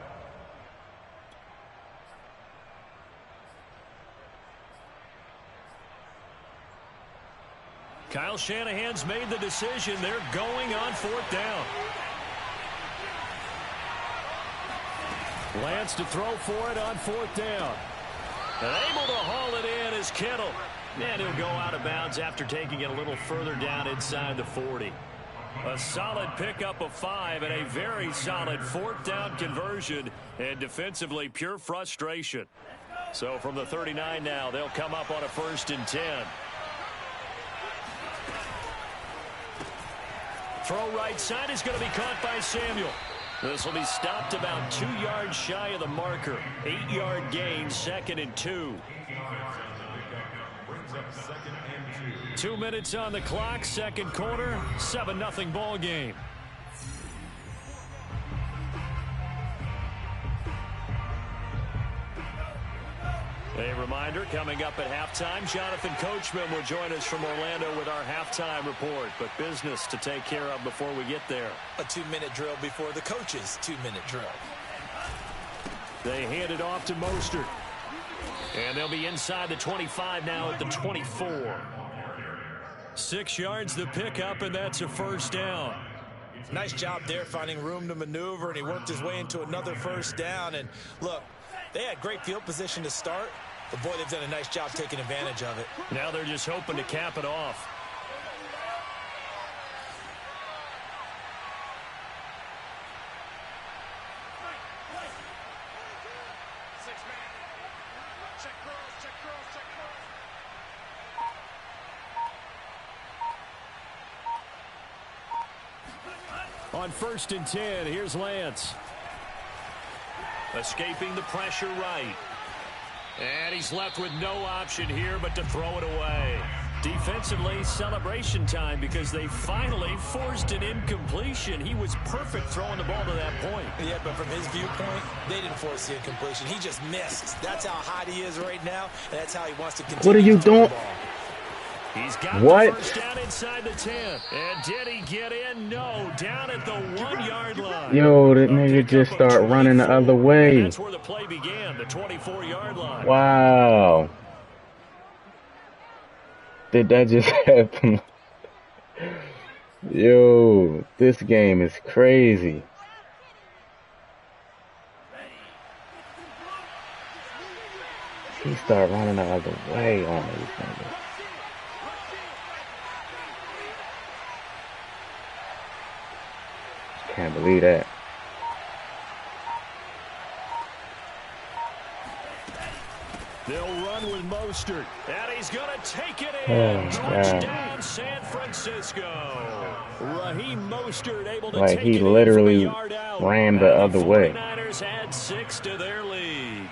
Kyle Shanahan's made the decision. They're going on 4th down. Lance to throw for it on 4th down. And able to haul it in is Kittle. And he'll go out of bounds after taking it a little further down inside the 40. A solid pickup of 5 and a very solid 4th down conversion. And defensively, pure frustration. So from the 39 now, they'll come up on a 1st and 10. Throw right side is going to be caught by Samuel. This will be stopped about 2 yards shy of the marker. 8-yard gain, 2nd and 2. 2 minutes on the clock, 2nd quarter, 7-0 ball game. A reminder, coming up at halftime, Jonathan Coachman will join us from Orlando with our halftime report. But business to take care of before we get there. A 2-minute drill before the coach's 2-minute drill. They hand it off to Mostert. And they'll be inside the 25 now at the 24. 6 yards the pickup, and that's a 1st down. Nice job there finding room to maneuver, and he worked his way into another 1st down. And look, they had great field position to start, but boy, they've done a nice job taking advantage of it. Now they're just hoping to cap it off. On 1st and 10, here's Lance. Escaping the pressure right. And he's left with no option here but to throw it away. Defensively, celebration time because they finally forced an incompletion. He was perfect throwing the ball to that point. Yeah, but from his viewpoint, they didn't force the incompletion. He just missed. That's how hot he is right now, and that's how he wants to continue. What are you doing? He's got the 1st down inside the 10. And did he get in? No. Down at the 1-yard line. Yo, that nigga just start running the other way. That's where the play began, the 24-yard line. Wow. Did that just happen? Yo, this game is crazy. He start running the other way on these niggas. Can't believe that. They'll run with Mostert, and he's going to take it in. Touchdown, San Francisco. Raheem Mostert able to take he it literally in from a yard out. ran the other way. The 49ers add 6 to their lead.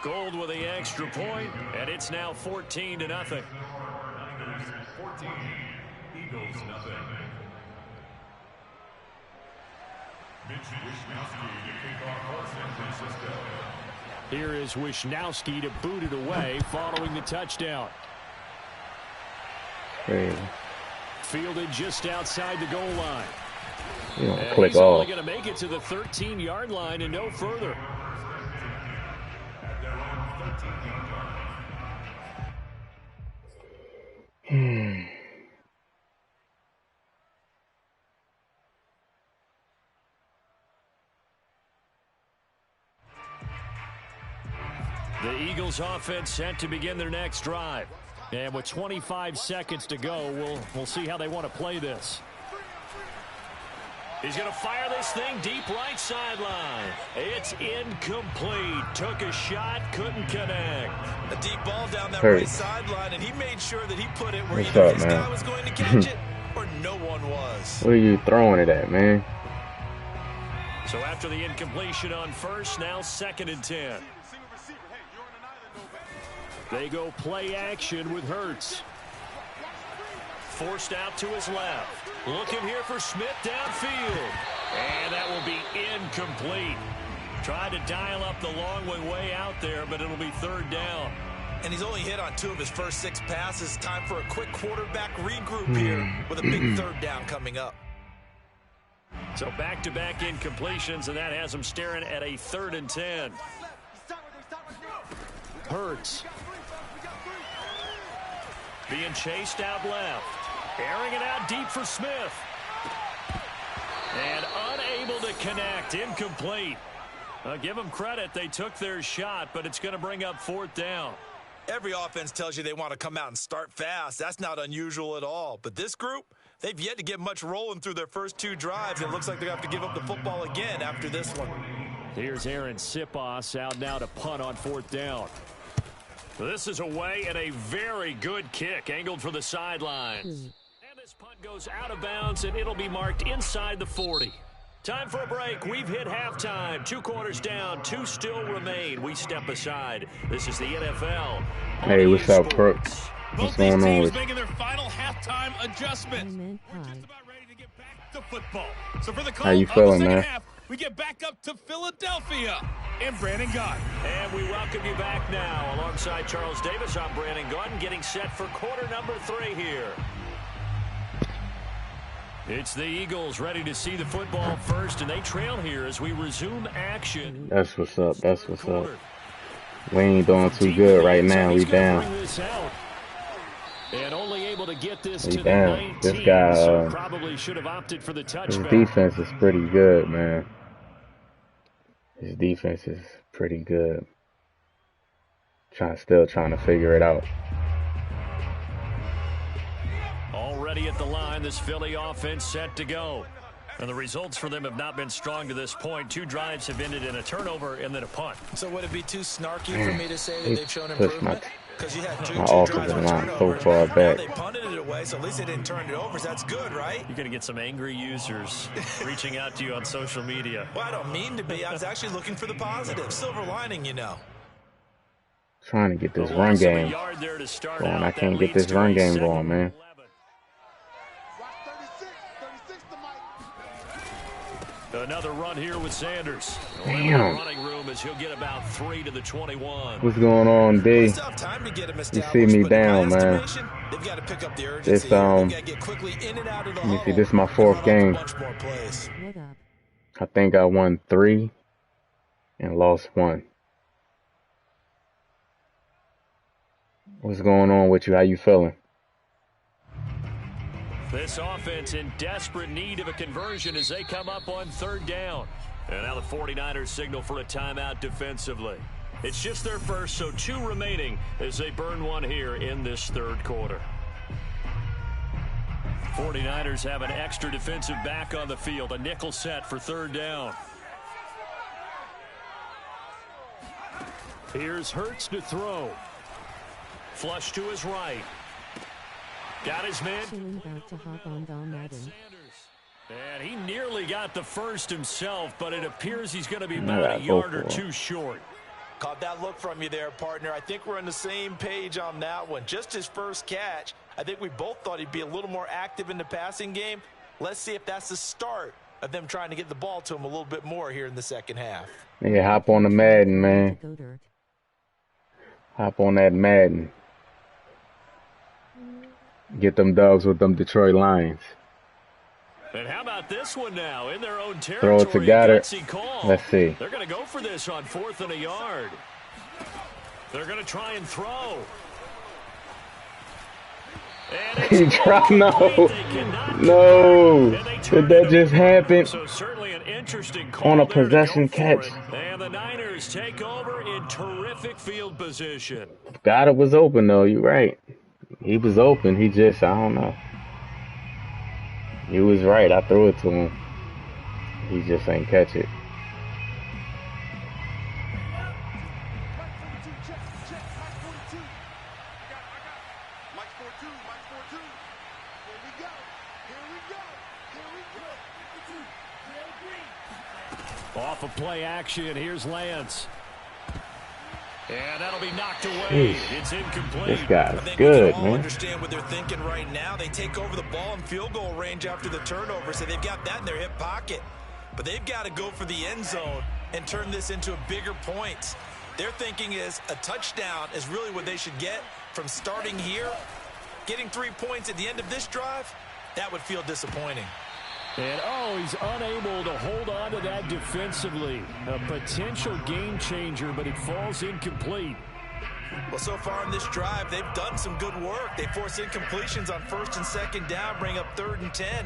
Gold with the extra point, and it's now 14-0. 14, Eagles nothing. Mitch Wishnowsky to kick off for San Francisco. Here is Wishnowsky to boot it away following the touchdown. Crazy. Fielded just outside the goal line. You don't And click he's off. only going to make it to the 13-yard line and no further. At their own 13-yard line. The Eagles offense set to begin their next drive. And with 25 seconds to go, we'll see how they want to play this. He's going to fire this thing deep right sideline. It's incomplete. Took a shot, couldn't connect. A deep ball down that Hey. right sideline, and he made sure that he put it where What's either up, his man? guy was going to catch it or no one was. Where you throwing it at, man? So after the incompletion on first, now 2nd and 10. They go play action with Hurts. forced out to his left. Looking here for Smith downfield. And that will be incomplete. Tried to dial up the long way out there, but it'll be third down. And he's only hit on 2 of his first 6 passes. Time for a quick quarterback regroup here with a big third down coming up. So back-to-back incompletions, and that has him staring at a 3rd and 10. Hurts. Being chased out left. Airing it out deep for Smith. And unable to connect. Incomplete. Give them credit. They took their shot, but it's going to bring up 4th down. Every offense tells you they want to come out and start fast. That's not unusual at all. But this group, they've yet to get much rolling through their first 2 drives. It looks like they're going to have to give up the football again after this one. Here's Aaron Sipos out now to punt on 4th down. This is away and a very good kick angled for the sidelines. And this punt goes out of bounds, and it'll be marked inside the 40. Time for a break. We've hit halftime. 2 quarters down. 2 still remain. We step aside. This is the NFL. Hey, what's up, Crooks? What's going on with teams you? making their final halftime adjustments. We're just about ready to get back to football. So for the call How you of feeling, the second man? half, we get back up to Philadelphia and Brandon Gott. And we welcome you back now. Alongside Charles Davis, I'm Brandon Gott, getting set for quarter number 3 here. It's the Eagles ready to see the football first, and they trail here as we resume action. That's what's up. That's what's up. We ain't doing too good right now. We down. And only able to get this We to down. the 19, This guy, so probably should have opted for the His touchback. defense is pretty good, man. His defense is pretty good. Still trying to figure it out. Already at the line, this Philly offense set to go. And the results for them have not been strong to this point. 2 drives have ended in a turnover and then a punt. So would it be too snarky for me to say that they've shown Pushed improvement? Because you had two offensive drives with line so turnovers. far Now back. they punted it away, so at least they didn't turn it over. So that's good, right? You're going to get some angry users reaching out to you on social media. Well, I don't mean to be. I was actually looking for the positive. Silver lining, you know. Trying to get this The run loss of a game yard there to start going. out. I can't That get leads this to run a game second going, man. 11. Another run here with Sanders. Damn. Running room as he'll get about 3 to the 21. What's going on, D? Still have time to get him You established, see me but in my down, man. estimation, they've got to pick up the urgency. This, They've got to get quickly in and out of the let me see, huddle this is my and 4th run off a game. bunch more plays. What up? I think I won 3 and lost 1. What's going on with you? How you feeling? This offense in desperate need of a conversion as they come up on 3rd down. And now the 49ers signal for a timeout defensively. It's just their first, so 2 remaining as they burn 1 here in this 3rd quarter. 49ers have an extra defensive back on the field, a nickel set for 3rd down. Here's Hurts to throw. Flush to his right. Got his man. Chilling about to hop on Madden. And he nearly got the first himself, but it appears he's going to be about a yard or 2 short. Caught that look from you there, partner. I think we're on the same page on that one. Just his first catch. I think we both thought he'd be a little more active in the passing game. Let's see if that's the start of them trying to get the ball to him a little bit more here in the second half. Nigga, hop on the Madden, man. Go dirt. Hop on that Madden. Get them dogs with them Detroit Lions. And how about this one now? In their own Throw territory, it to Goddard. gutsy call. Let's see. They're going to go for this on 4th and a yard. They're going to try and throw. And He it's dropped. No. They cannot No. and they Did turn that it just over. happen? So certainly an interesting call On a there to go possession for catch. it. And the Niners take over in terrific field position. Goddard was open, though. You're right. He was open. He just, I don't know. He was right. I threw it to him. He just ain't catch it. Off of play action, here's Lance. And that'll be knocked away. Jeez. It's incomplete. This I guy's think good, we can all man. understand what they're thinking right now. They take over the ball in field goal range after the turnover, so they've got that in their hip pocket. But they've got to go for the end zone and turn this into a bigger point. Their thinking is a touchdown is really what they should get from starting here. Getting 3 points at the end of this drive, that would feel disappointing. And, oh, he's unable to hold on to that defensively. A potential game changer, but it falls incomplete. Well, so far in this drive, they've done some good work. They force incompletions on 1st and 2nd down, bring up 3rd and 10.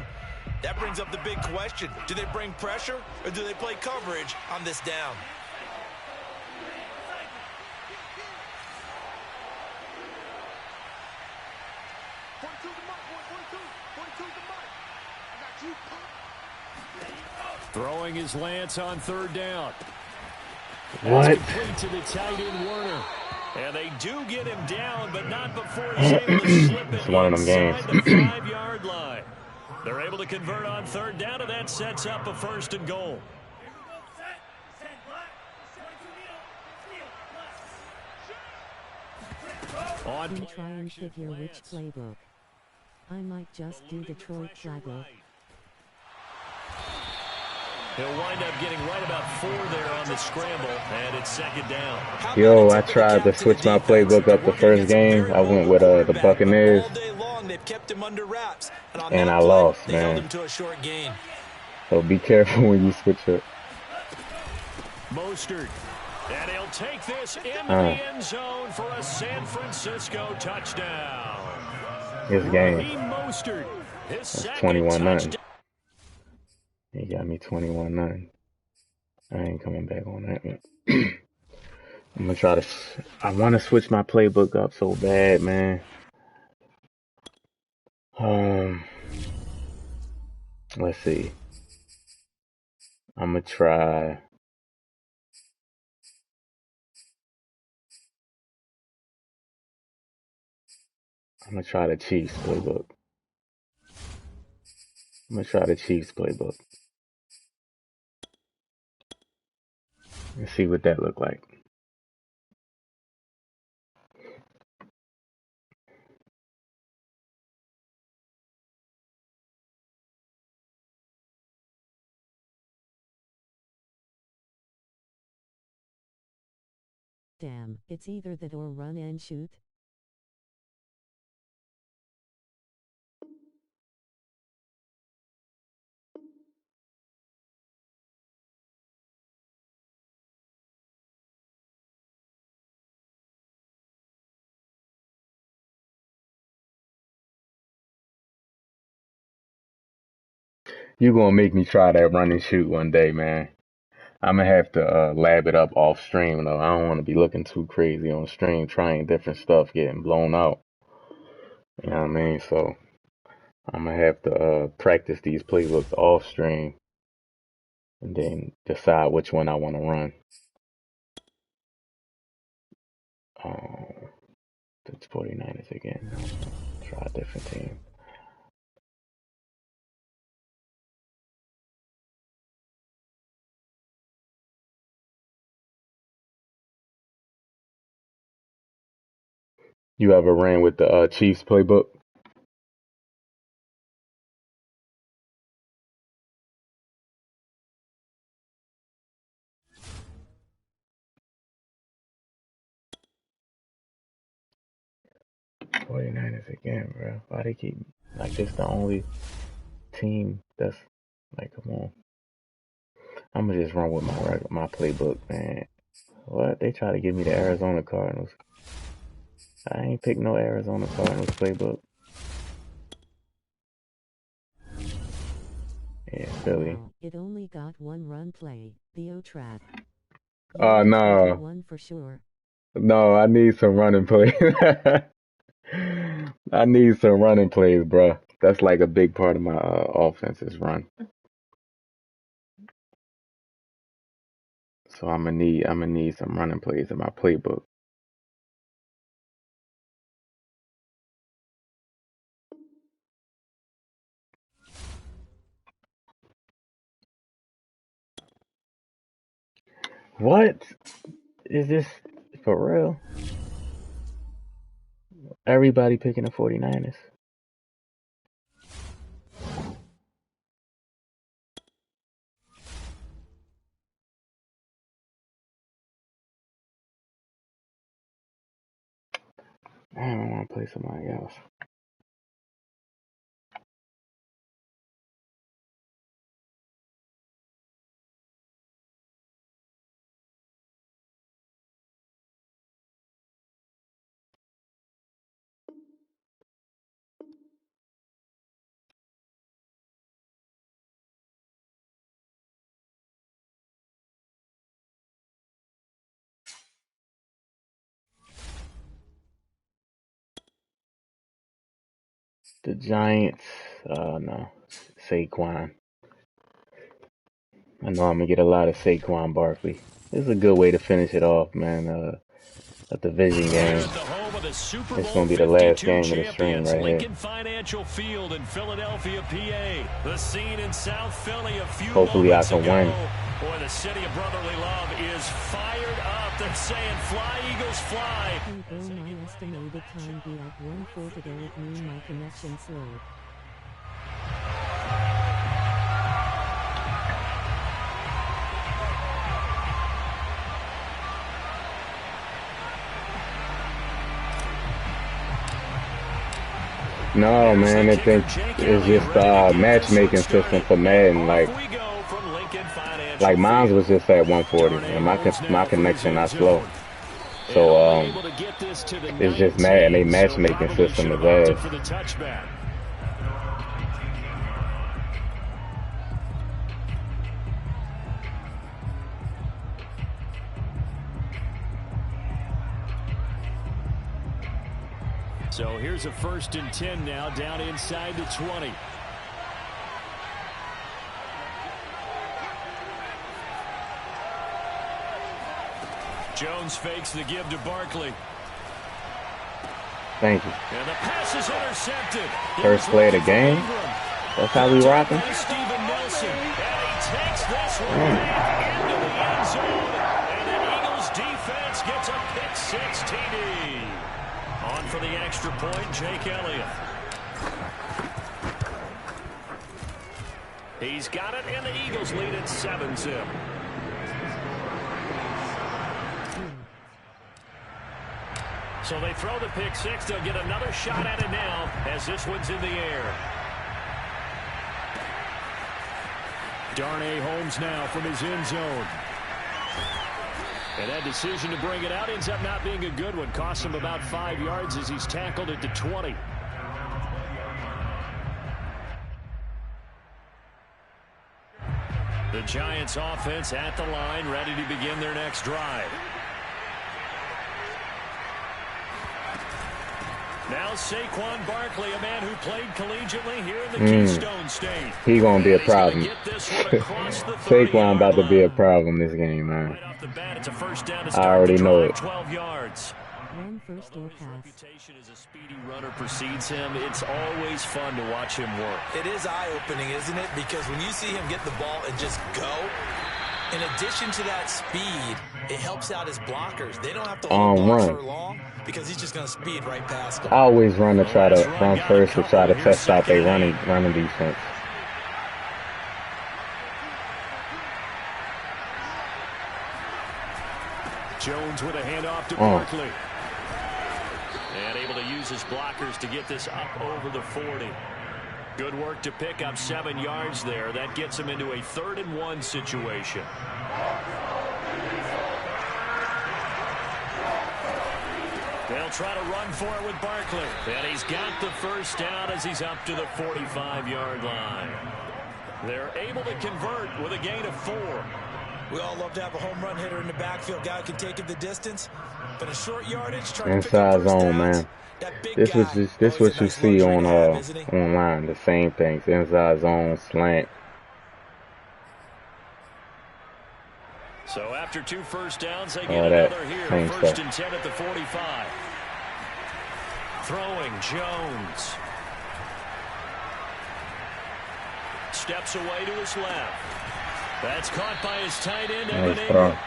That brings up the big question. Do they bring pressure or do they play coverage on this down? Throwing his lance on 3rd down. What? That's complete to the tight end, Warner. And they do get him down, but not before he's able to slip it It's one of them inside games. the 5-yard line. They're able to convert on 3rd down, and that sets up a 1st and goal. On I'm trying to figure which playbook. I might just do Detroit playbook. He'll wind up getting right about 4 there on the scramble, and it's 2nd down. Yo, I tried to switch my playbook up the first game. I went with the Buccaneers, and I lost, man. So be careful when you switch up. Mostert. And he'll take this into the end zone for a San Francisco touchdown. His game. Mostert, his That's second 21-9. touchdown. He got me 21-9. I ain't coming back on that one. I'm gonna try to. I want to switch my playbook up so bad, man. Let's see. I'm gonna try. I'm gonna try the Chiefs playbook. And see what that look like. Damn, it's either that or run and shoot. You gonna make me try that run and shoot one day, man. I'm gonna have to lab it up off stream though. I don't want to be looking too crazy on stream, trying different stuff, getting blown out. You know what I mean? So I'm gonna have to practice these playbooks off stream, and then decide which one I want to run. It's 49ers again. Try a different team. You ever ran with the Chiefs playbook? '49ers again, bro. Why they keep like this? The only team that's like, come on. I'm gonna just run with my playbook, man. What? They try to give me the Arizona Cardinals. I ain't picked no Arizona Cardinals playbook. Yeah, Philly. It only got one run play, the O-Trap. No. One for sure. No, I need some running plays. I need some running plays, bro. That's like a big part of my offense is run. So I'm gonna need some running plays in my playbook. What is this For real? Everybody picking the 49ers. Damn, I want to play somebody else. The Giants, no, Saquon. I know I'm gonna get a lot of Saquon Barkley. This is a good way to finish it off, man. A division game. It's gonna be the last game of the stream right Lincoln here. Financial Field in Philadelphia, PA. The scene in South Philly a few Hopefully I moments can ago. win. Boy, the city of brotherly love is fired up. They're saying, "Fly, Eagles, fly." Although my estimated time be at 1:40 today, it means my connection slowed. No, man, I think it's just matchmaking system for Madden. Like mine was just at 140, and my connection not slow. So it's just Madden. They matchmaking system is ass. So here's a 1st and 10 now, down inside the 20. Jones fakes the give to Barkley. Thank you. And the pass is intercepted. First play of the game. That's how we rocking. Steven Nelson. And he takes this one into the end zone. And the Eagles defense gets a pick-6 TD. On for the extra point, Jake Elliott. He's got it, and the Eagles lead at 7-0. So they throw the pick-6. They'll get another shot at it now as this one's in the air. Darnay Holmes now from his end zone. And that decision to bring it out ends up not being a good one. Costs him about 5 yards as he's tackled at the 20. The Giants offense at the line, ready to begin their next drive. Now Saquon Barkley, a man who played collegiately here in the Keystone State. He gonna be a problem. Saquon about to be a problem this game, man. Right off the bat, it's a first down to I start already the know drive, it. 12 yards. One first or His pass. reputation as a speedy runner precedes him. It's always fun to watch him work. It is eye-opening, isn't it? Because when you see him get the ball and just go, in addition to that speed, it helps out his blockers. They don't have to hold on for long because he's just going to speed right past them. I always run first to try to test out their running defense. Jones with a handoff to Barkley. And able to use his blockers to get this up over the 40. Good work to pick up 7 yards there. That gets him into a 3rd and 1 situation. They'll try to run for it with Barkley. And he's got the first down as he's up to the 45-yard line. They're able to convert with a gain of 4. We all love to have a home run hitter in the backfield. Guy who can take it the distance. But a short yardage, trying to pick up Inside first zone, downs, man. that big This guy, what always a you nice see luxury on to have, isn't he? online. The same things. Inside zone, slant. So after 2 first downs, they All get that another here. same 1st stuff. and 10 at the 45. Throwing Jones. Steps away to his left. That's caught by his tight end, Evan Nice throw. Ingram.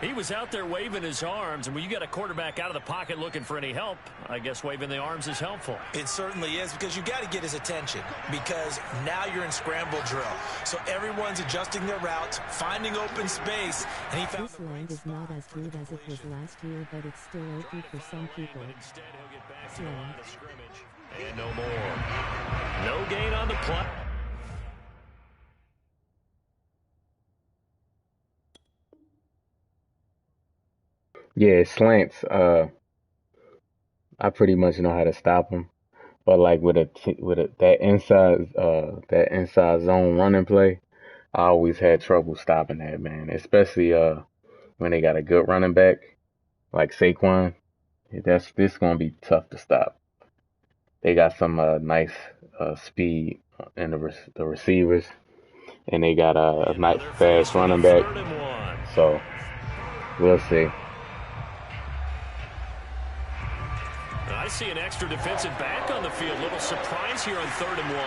He was out there waving his arms, and when you get a quarterback out of the pocket looking for any help, I guess waving the arms is helpful. It certainly is, because you got to get his attention, because now you're in scramble drill. So everyone's adjusting their routes, finding open space, and he found this land is not as good as it was last year, but it's still okay for some people. Instead, he'll get back to the line of scrimmage. And no more. No gain on the play. Yeah, slants. I pretty much know how to stop them, but like with that inside zone running play, I always had trouble stopping that, man. Especially when they got a good running back like Saquon. This gonna be tough to stop. They got some nice speed in the receivers, and they got a nice fast running back. So we'll see. I see an extra defensive back on the field. Little surprise here on 3rd and 1.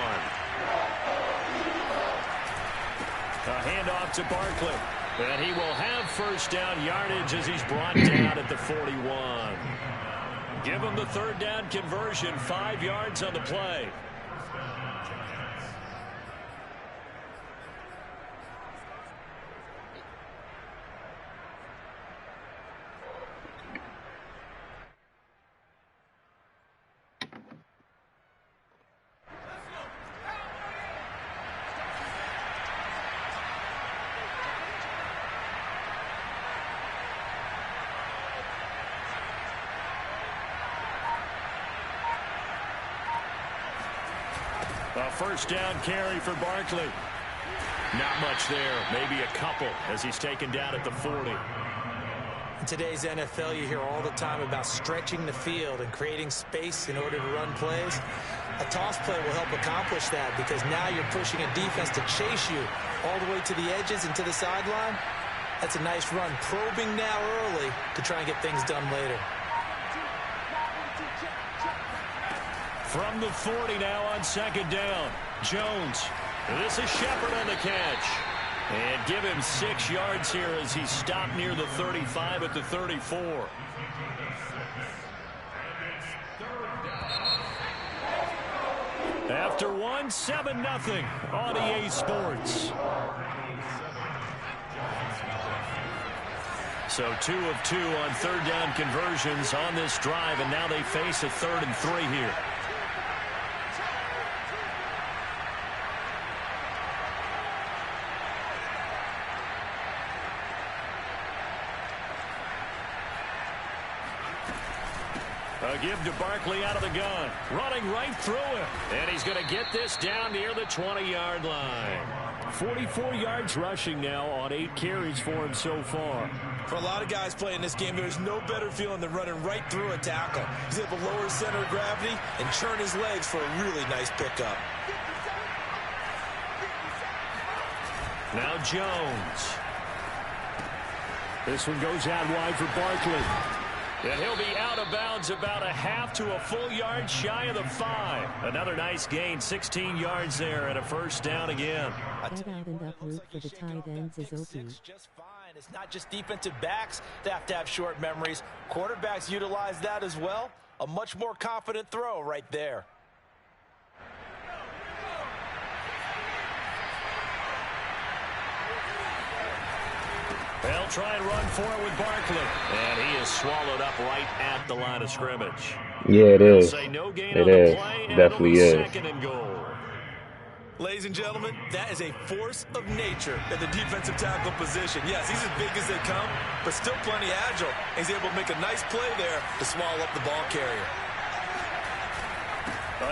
A handoff to Barkley. And he will have first down yardage as he's brought down at the 41. Give him the 3rd down conversion. 5 yards on the play. A first down carry for Barkley. Not much there. Maybe a couple as he's taken down at the 40. In today's NFL, you hear all the time about stretching the field and creating space in order to run plays. A toss play will help accomplish that, because now you're pushing a defense to chase you all the way to the edges and to the sideline. That's a nice run. Probing now early to try and get things done later. From the 40 now on 2nd down. Jones. This is Shepard on the catch. And give him 6 yards here as he stopped near the 35 at the 34. After 1, 7-0 on EA Sports. So 2 of 2 on 3rd down conversions on this drive, and now they face a 3rd and 3 here. A give to Barkley out of the gun. Running right through him. And he's going to get this down near the 20-yard line. 44 yards rushing now on 8 carries for him so far. For a lot of guys playing this game, there's no better feeling than running right through a tackle. He's able to lower his center of gravity and churn his legs for a really nice pickup. Now Jones. This one goes out wide for Barkley. And he'll be out of bounds about a half to a full yard shy of the 5. Another nice gain, 16 yards there, and a first down again. That out and up route for the tight ends is open. Just fine. It's not just defensive backs that have short memories. Quarterbacks utilize that as well. A much more confident throw right there. They'll try and run for it with Barkley. And he is swallowed up right at the line of scrimmage. Yeah, it is. No gain it on is. the play, Definitely is. 2nd and goal. Ladies and gentlemen, that is a force of nature in the defensive tackle position. Yes, he's as big as they come, but still plenty agile. He's able to make a nice play there to swallow up the ball carrier.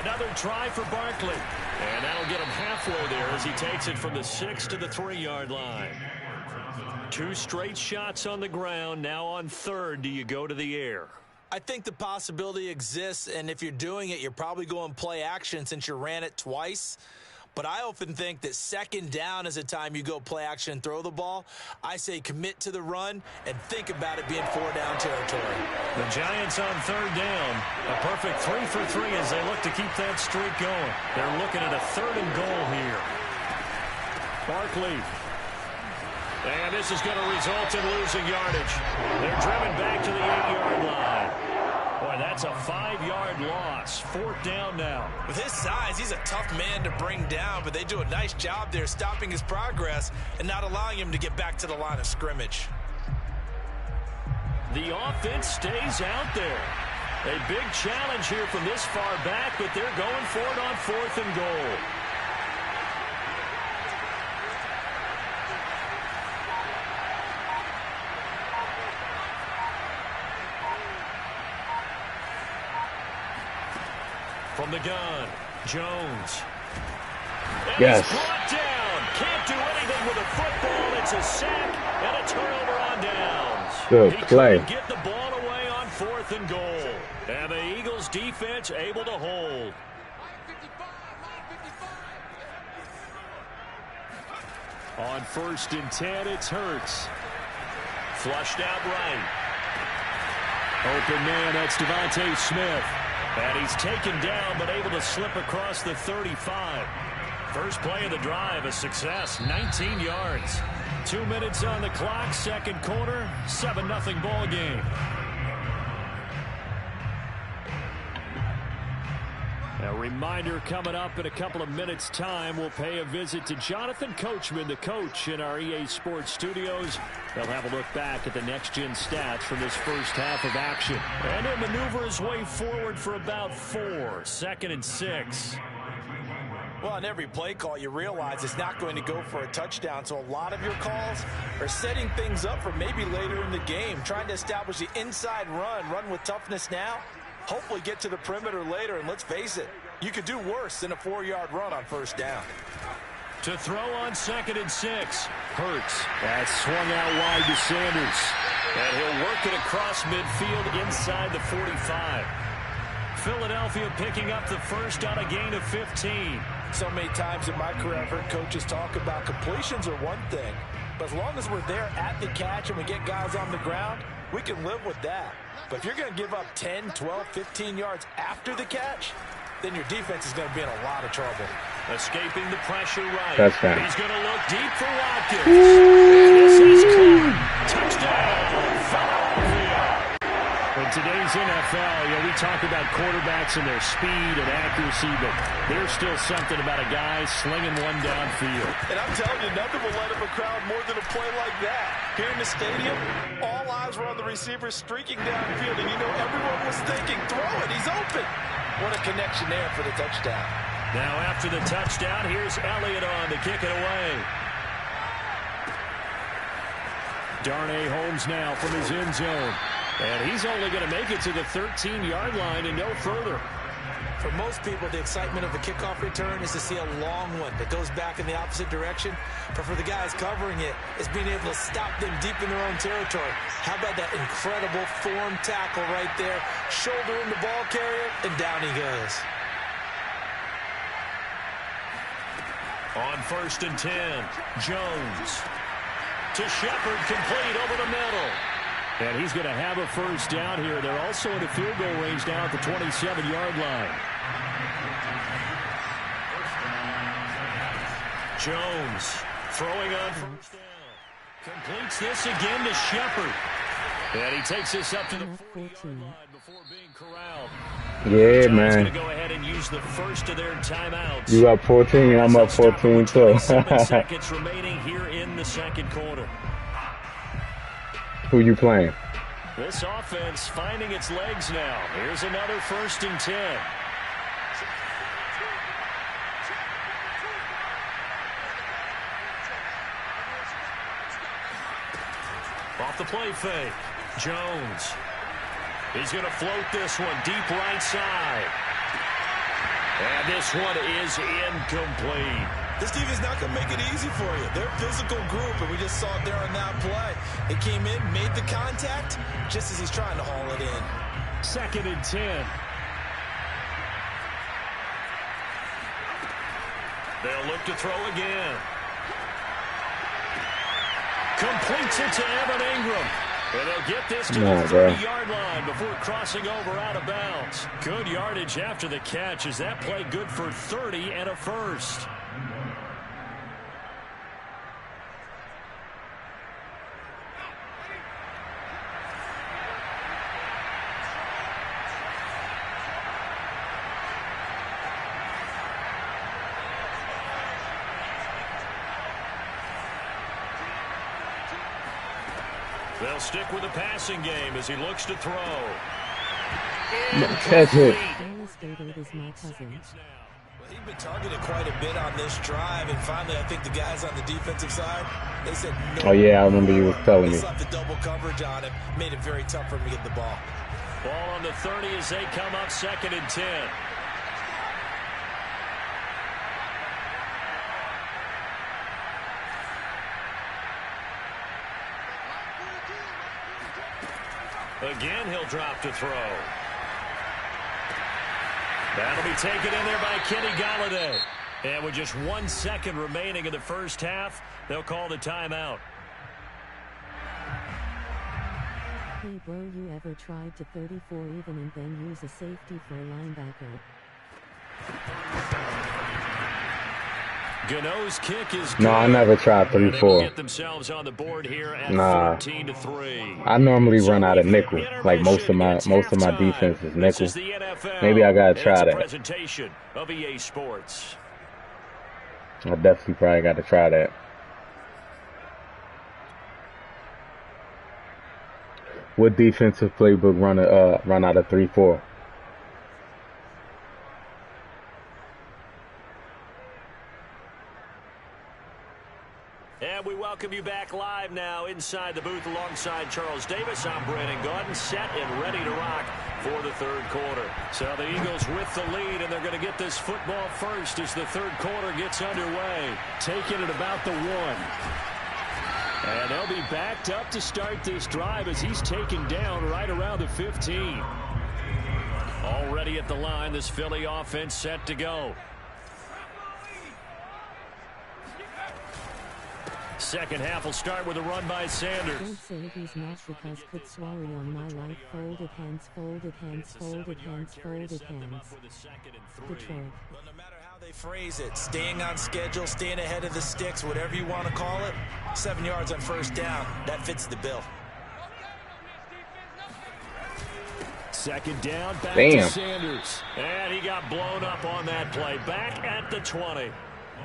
Another try for Barkley. And that'll get him halfway there as he takes it from the 6 to the 3-yard line. 2 straight shots on the ground. Now on 3rd, do you go to the air? I think the possibility exists, and if you're doing it, you're probably going play action since you ran it twice. But I often think that 2nd down is a time you go play action and throw the ball. I say commit to the run and think about it being 4-down territory. The Giants on 3rd down. A perfect 3 for 3 as they look to keep that streak going. They're looking at a 3rd and goal here. Barkley. And this is going to result in losing yardage. They're driven back to the 8-yard line. Boy, that's a 5-yard loss. 4th down now. With his size, he's a tough man to bring down, but they do a nice job there stopping his progress and not allowing him to get back to the line of scrimmage. The offense stays out there. A big challenge here from this far back, but they're going for it on 4th and goal. From the gun, Jones. And yes. He's brought down. Can't do anything with a football. It's a sack and a turnover on downs. Good play. He couldn't get the ball away on 4th and goal. And the Eagles defense able to hold. On 1st and 10, it's Hurts. Flushed out right. Open man, that's Devontae Smith. And he's taken down, but able to slip across the 35. First play of the drive, a success, 19 yards. 2 minutes on the clock, 2nd quarter, 7-0 ball game. A reminder coming up in a couple of minutes' time. We'll pay a visit to Jonathan Coachman, the coach in our EA Sports studios. They'll have a look back at the next-gen stats from this first half of action. And he'll maneuver his way forward for about 4. 2nd and 6. Well, on every play call, you realize it's not going to go for a touchdown. So a lot of your calls are setting things up for maybe later in the game, trying to establish the inside run with toughness now. Hopefully get to the perimeter later, and let's face it, you could do worse than a 4-yard run on 1st down. To throw on 2nd and 6. Hurts. That's swung out wide to Sanders. And he'll work it across midfield inside the 45. Philadelphia picking up the first on a gain of 15. So many times in my career I've heard coaches talk about completions are one thing, but as long as we're there at the catch and we get guys on the ground, we can live with that. But if you're going to give up 10, 12, 15 yards after the catch, then your defense is going to be in a lot of trouble. Escaping the pressure right. Touchdown. He's going to look deep for Watkins. This is caught. Touchdown, Philadelphia. In today's NFL, we talk about quarterbacks and their speed and accuracy, but there's still something about a guy slinging one downfield. And I'm telling you, nothing will light up a crowd more than a play like that. Here in the stadium, all eyes were on the receiver streaking downfield, and everyone was thinking, throw it, he's open. What a connection there for the touchdown. Now after the touchdown, here's Elliott on to kick it away. Darnay Holmes now from his end zone. And he's only going to make it to the 13-yard line and no further. For most people, the excitement of the kickoff return is to see a long one that goes back in the opposite direction. But for the guys covering it, it's being able to stop them deep in their own territory. How about that incredible form tackle right there? Shoulder in the ball carrier, and down he goes. On 1st and 10, Jones. To Shepard, complete over the middle. And he's going to have a first down here. They're also in a field goal range now at the 27-yard line. Jones throwing on first down. Completes this again to Shepard. And he takes this up to the 40-yard line before being corralled. Yeah, Jones man. going to go ahead and use the first of their timeouts. You up 14, and I'm up 14 too. 27 seconds remaining here in the 2nd quarter. Who you playing? This offense finding its legs now. Here's another 1st and 10. Off the play fake. Jones. He's going to float this one deep right side. And this one is incomplete. This defense is not going to make it easy for you. They're a physical group, and we just saw it there on that play. They came in, made the contact, just as he's trying to haul it in. 2nd and 10. They'll look to throw again. Completes it to Evan Ingram. And they'll get this to the 30-yard line before crossing over out of bounds. Good yardage after the catch. Is that play good for 30 and a first? They'll stick with the passing game as he looks to throw. Catch it. Dallas Goedert is my cousin. Well, he's been targeted quite a bit on this drive, and finally I think the guys on the defensive side, they said no. Oh, yeah, I remember you was telling me. They slapped the double coverage on him, made it very tough for him to get the ball. Ball on the 30 as they come up 2nd and 10. Again, he'll drop to throw. That'll be taken in there by Kenny Golladay. And with just 1 second remaining in the first half, they'll call the timeout. Hey bro, you ever tried to 34 even and then use a safety for a linebacker? Gano's kick is good. No, I never tried They will 3-4. get themselves on the board here at Nah. 14-3. I normally So run out of we've nickel. Like most of my intermission. It's halftime. defense is This nickel. is the NFL, Maybe I gotta and try it's a that. presentation of EA Sports. I definitely probably got to try that. What defensive playbook run out of 3-4? And we welcome you back live now inside the booth alongside Charles Davis. I'm Brandon Gaudin, set and ready to rock for the third quarter. So the Eagles with the lead, and they're going to get this football first as the third quarter gets underway. Taking it about the 1. And they'll be backed up to start this drive as he's taken down right around the 15. Already at the line, this Philly offense set to go. Second half will start with a run by Sanders. Don't say he's not because could sorry on my life. Folded hands, folded hands, folded hands, folded hands. Detroit. Well, no matter how they phrase it, staying on schedule, staying ahead of the sticks, whatever you want to call it, 7 yards on first down, that fits the bill. Second down, back Damn. to Sanders. And he got blown up on that play. Back at the 20.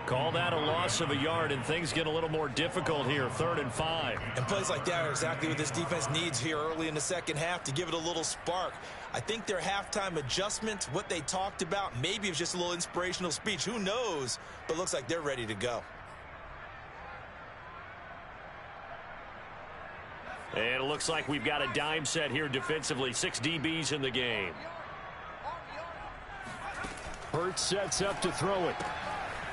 Call that a loss of a yard, and things get a little more difficult here. 3rd and 5. And plays like that are exactly what this defense needs here early in the second half to give it a little spark. I think their halftime adjustments, what they talked about, maybe it's just a little inspirational speech. Who knows? But looks like they're ready to go. And it looks like we've got a dime set here defensively. 6 DBs in the game. Hurts sets up to throw it.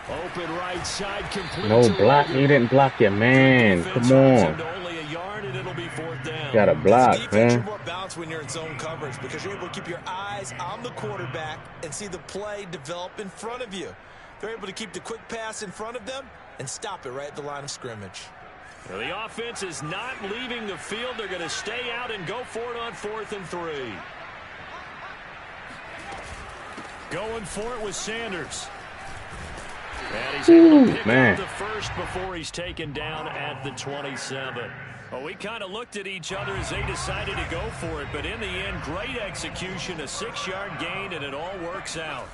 Open right side, complete. No block. You didn't block your man. Come on. Only a yard, and it'll be 4th down. Got to block, Defense, man. you're more balanced when you're in zone coverage because you're able to keep your eyes on the quarterback and see the play develop in front of you. They're able to keep the quick pass in front of them and stop it right at the line of scrimmage. Well, the offense is not leaving the field. They're going to stay out and go for it on 4th and 3. Going for it with Sanders. And he's able to pick up the first before he's taken down at the 27. Well, we kind of looked at each other as they decided to go for it, but in the end, great execution, a 6-yard gain, and it all works out.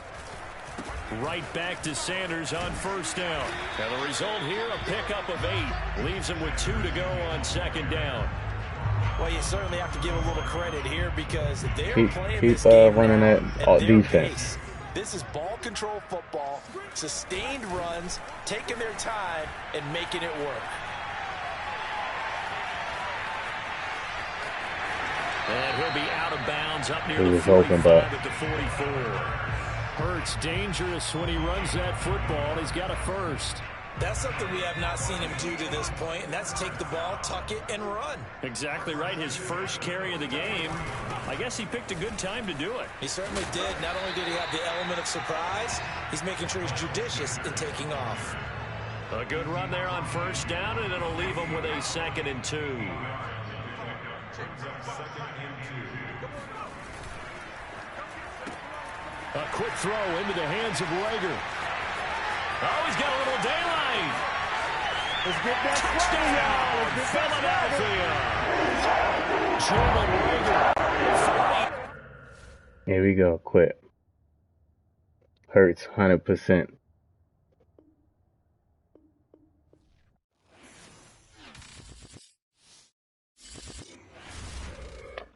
Right back to Sanders on first down. And the result here, a pickup of 8. Leaves him with 2 to go on 2nd down. Well, you certainly have to give a little credit here because they're playing Keep this game running now that at their defense. pace. This is ball control football, sustained runs, taking their time, and making it work. And he'll be out of bounds up near He the was 45 open, but at the 44. Hurts dangerous when he runs that football. He's got a first. That's something we have not seen him do to this point, and that's take the ball, tuck it, and run. Exactly right. His first carry of the game. I guess he picked a good time to do it. He certainly did. Not only did he have the element of surprise, he's making sure he's judicious in taking off. A good run there on first down, and it'll leave him with a 2nd and 2. A quick throw into the hands of Rager. Oh, he's got a little daylight. Let's get that Philadelphia. Here we go. Quit. Hurts 100%.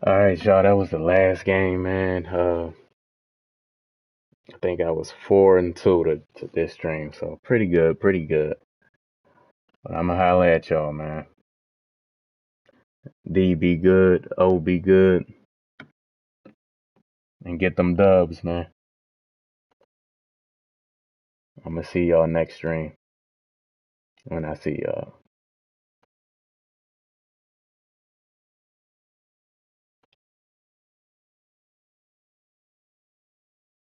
All right, y'all. That was the last game, man. I think I was 4-2 to this stream, so pretty good, pretty good. But I'ma holler at y'all, man. D be good, O be good, and get them dubs, man. I'ma see y'all next stream when I see y'all.